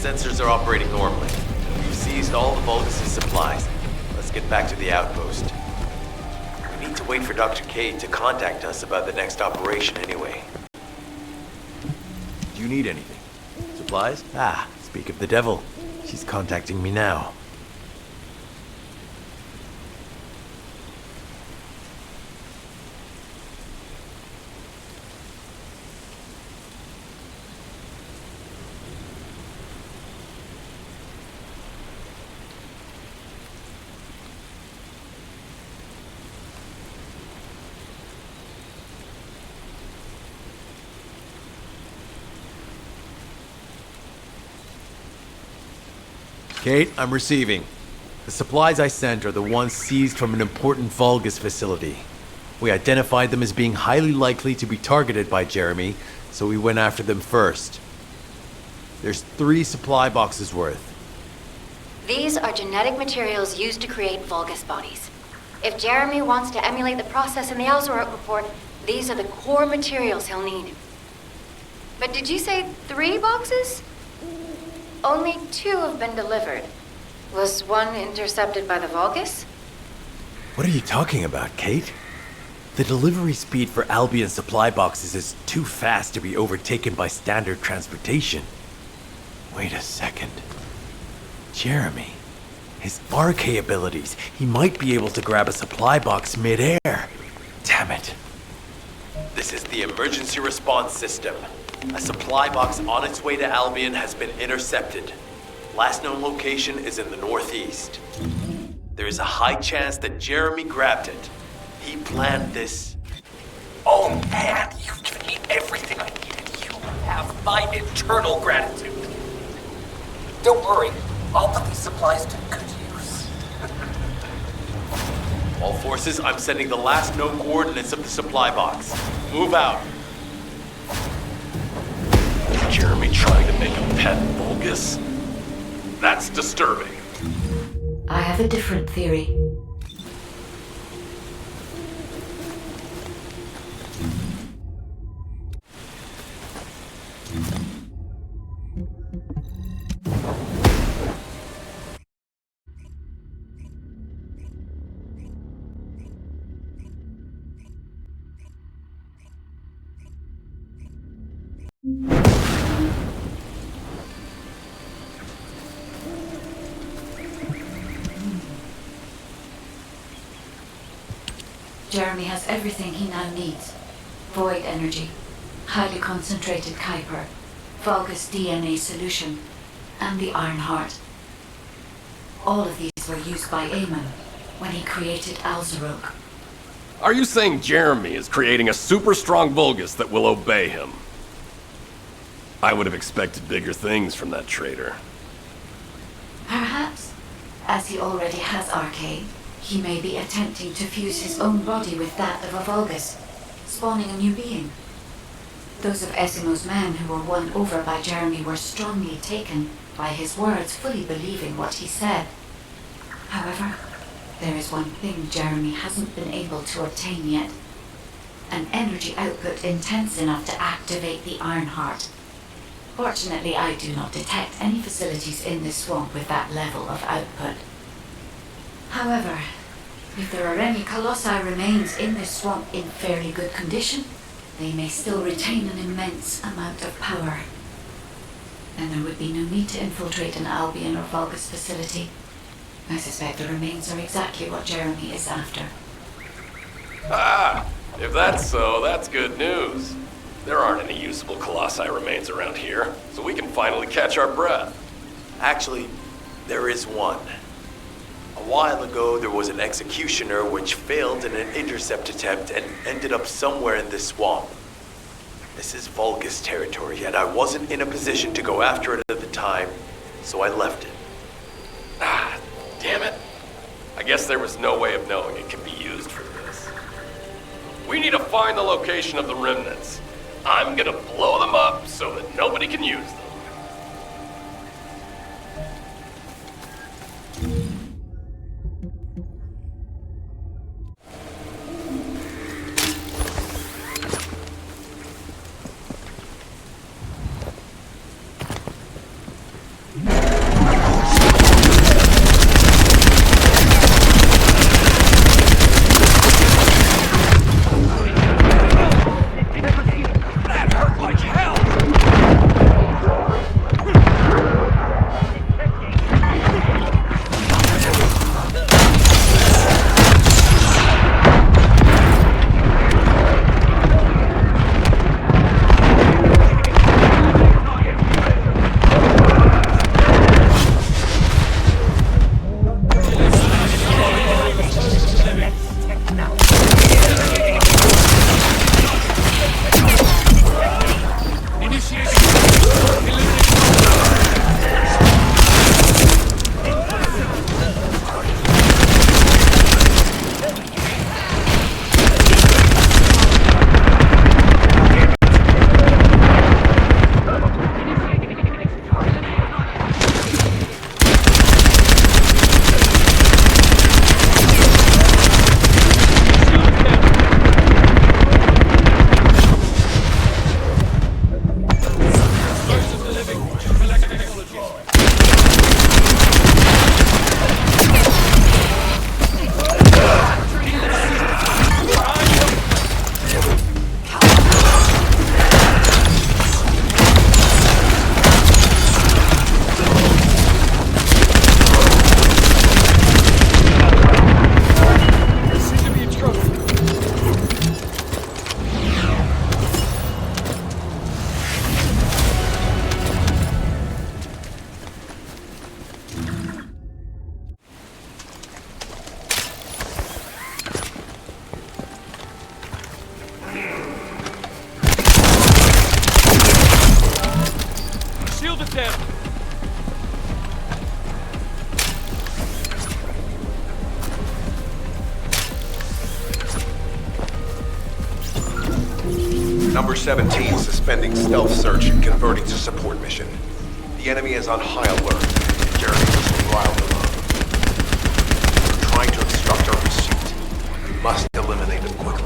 sensors are operating normally. We've seized all the Vulgus' supplies. Let's get back to the outpost. We need to wait for Dr. Cade to contact us about the next operation anyway. Do you need anything? Supplies? Ah, speak of the devil. She's contacting me now. Kate, I'm receiving. The supplies I sent are the ones seized from an important Vulgus facility. We identified them as being highly likely to be targeted by Jeremy, so we went after them first. There's 3 supply boxes worth. These are genetic materials used to create Vulgus bodies. If Jeremy wants to emulate the process in the Alzarot report, these are the core materials he'll need. But did you say 3 boxes? Only 2 have been delivered. Was one intercepted by the Vulgus? What are you talking about, Kate? The delivery speed for Albion supply boxes is too fast to be overtaken by standard transportation. Wait a second. Jeremy. His RK abilities. He might be able to grab a supply box mid-air. Damn it. This is the emergency response system. A supply box on its way to Albion has been intercepted. Last known location is in the northeast. There is a high chance that Jeremy grabbed it. He planned this. Oh man, you've given me everything I needed. You have my eternal gratitude. Don't worry, I'll put these supplies to good use. All forces, I'm sending the last known coordinates of the supply box. Move out. Jeremy trying to make a pet Vulgus? That's disturbing. I have a different theory. Jeremy has everything he now needs. Void energy, highly concentrated Kuiper, Vulgus DNA solution, and the Iron Heart. All of these were used by Eamon when he created Alzarok. Are you saying Jeremy is creating a super strong Vulgus that will obey him? I would have expected bigger things from that traitor. Perhaps, as he already has RK, he may be attempting to fuse his own body with that of a Vulgus, spawning a new being. Those of Esimo's men who were won over by Jeremy were strongly taken by his words, fully believing what he said. However, there is one thing Jeremy hasn't been able to obtain yet. An energy output intense enough to activate the Iron Heart. Fortunately, I do not detect any facilities in this swamp with that level of output. However, if there are any Colossi remains in this swamp in fairly good condition, they may still retain an immense amount of power. And there would be no need to infiltrate an Albion or Vulgus facility. I suspect the remains are exactly what Jeremy is after. Ah! If that's so, that's good news. There aren't any usable Colossi remains around here, so we can finally catch our breath. Actually, there is one. A while ago, there was an executioner which failed in an intercept attempt and ended up somewhere in this swamp. This is Vulgus territory, and I wasn't in a position to go after it at the time, so I left it. Ah, damn it. I guess there was no way of knowing it could be used for this. We need to find the location of the remnants. I'm gonna blow them up so that nobody can use them. shielded them! Number 17 suspending stealth search and converting to support mission. The enemy is on high alert. Jeremy was riled alone. They're trying to obstruct our pursuit. We must eliminate them quickly.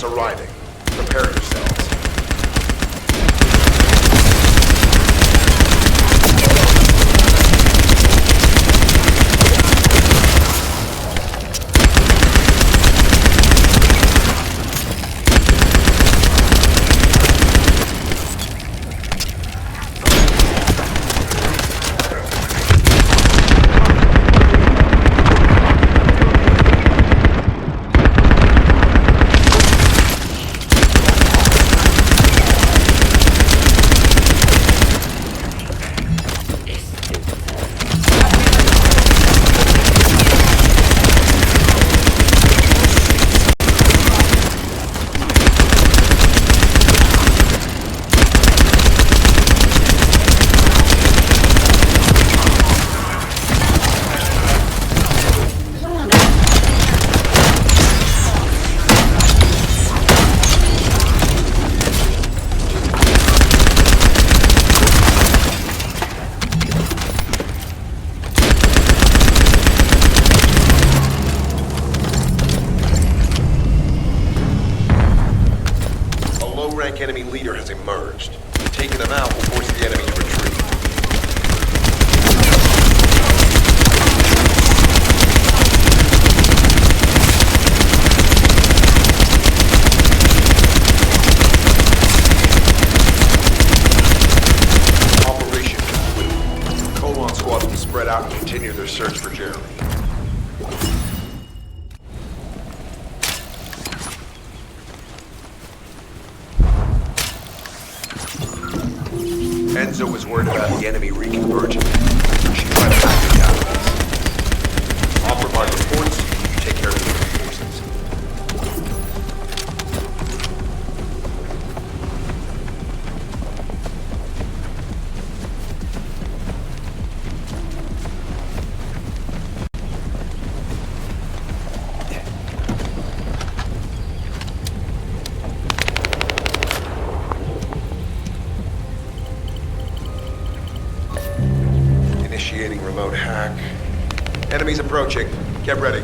Arriving. Prepare yourselves. Enemy leader has emerged. Taking them out will force the enemy to retreat. Operation complete. Colon squad will spread out and continue their search for Jeremy. Enzo was worried about the enemy reconverging. She tried to back the capitals. I'll provide reports, you take care of the reinforcements. Initiating remote hack. Enemies approaching. Get ready.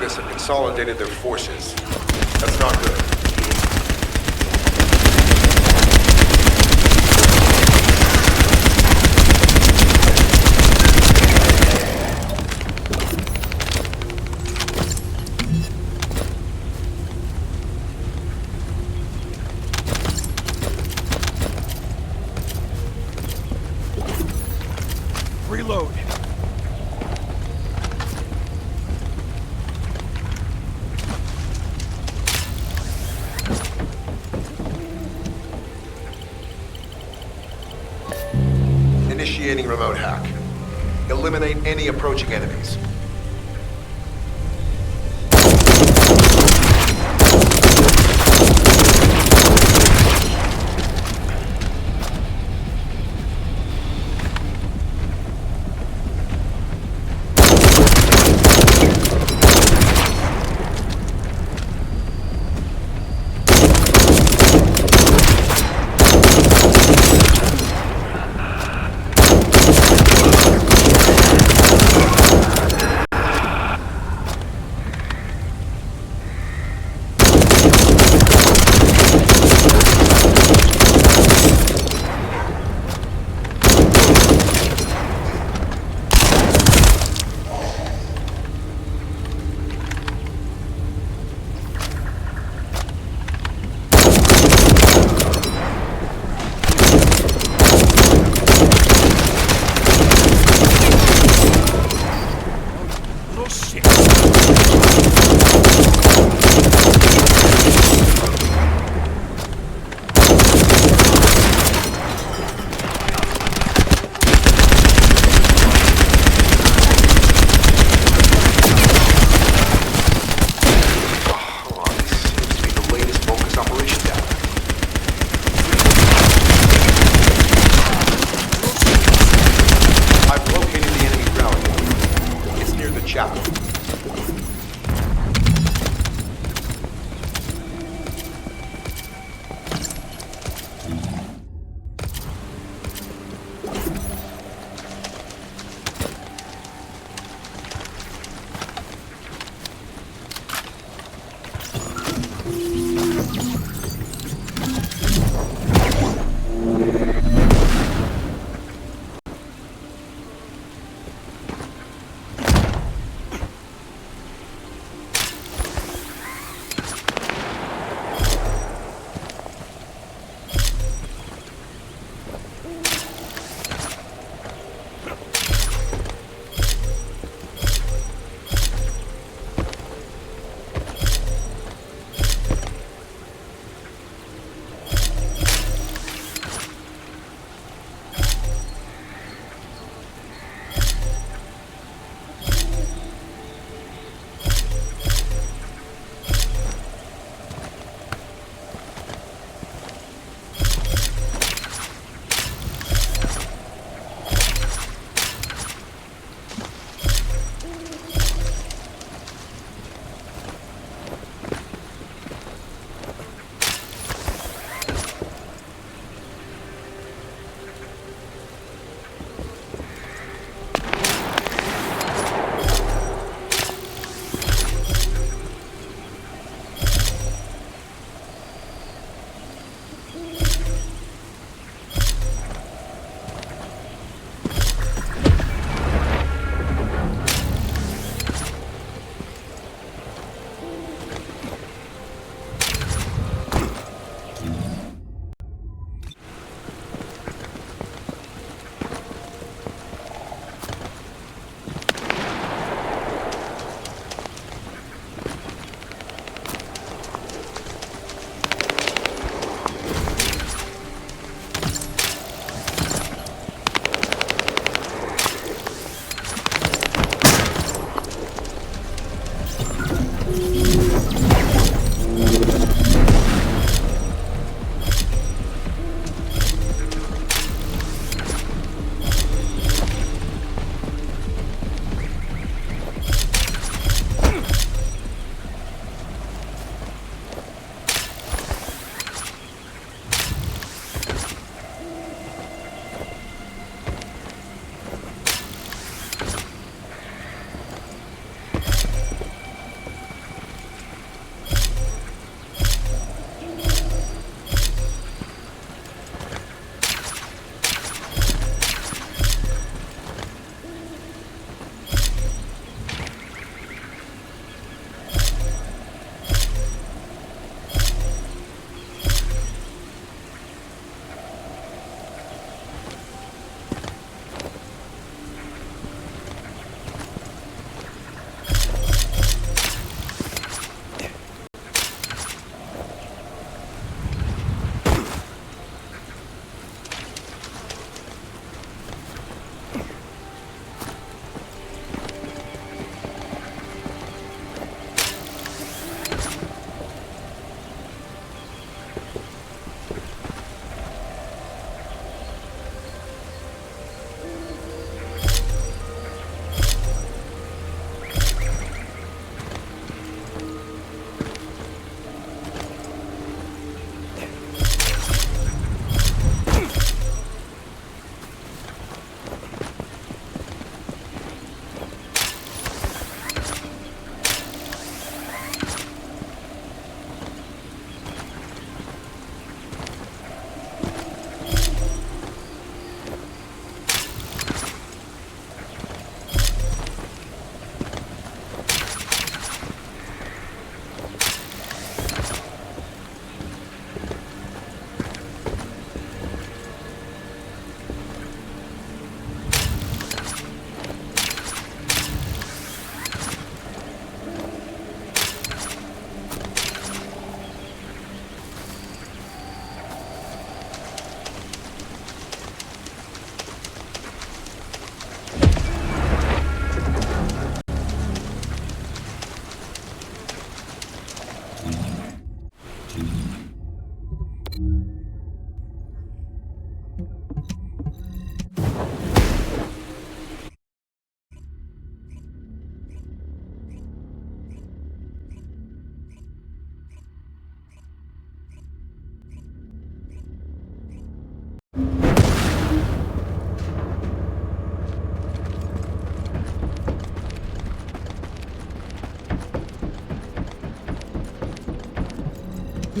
Have consolidated their forces. That's not good. reload. Initiating remote hack. Eliminate any approaching enemies.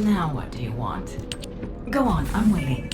Now what do you want? Go on, I'm waiting.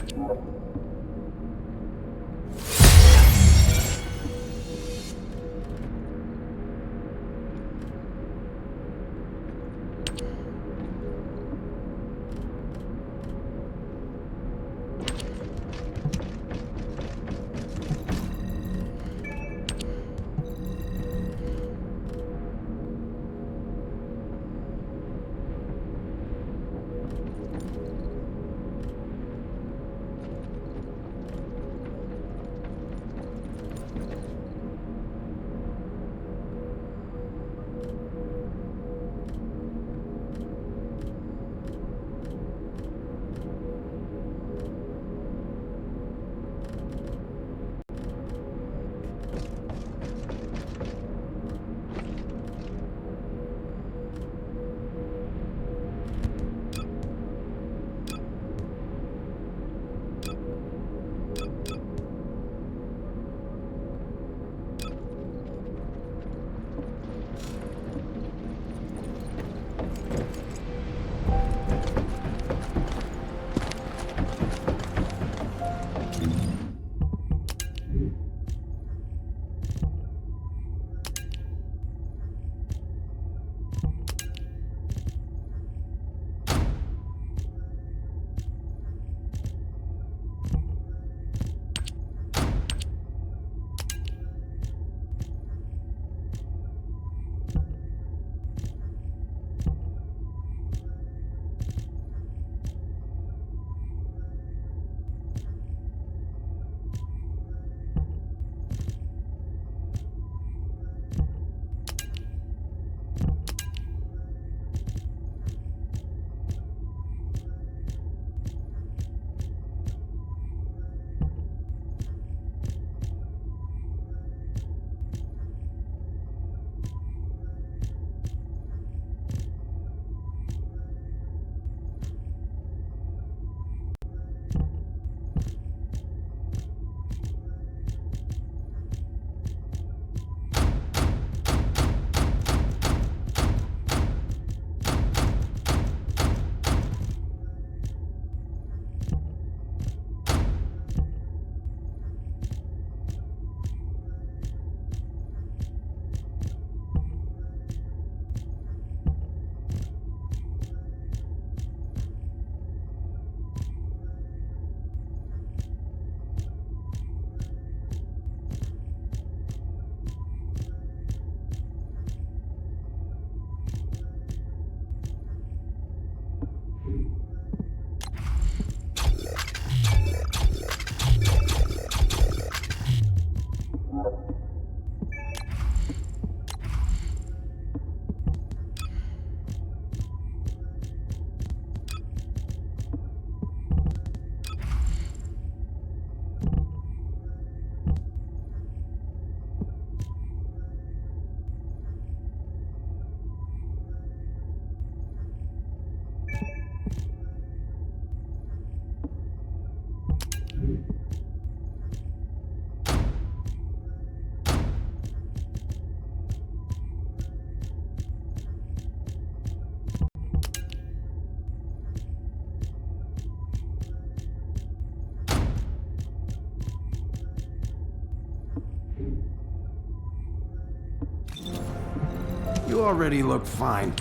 You already look fine,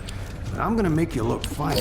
but I'm gonna make you look finer.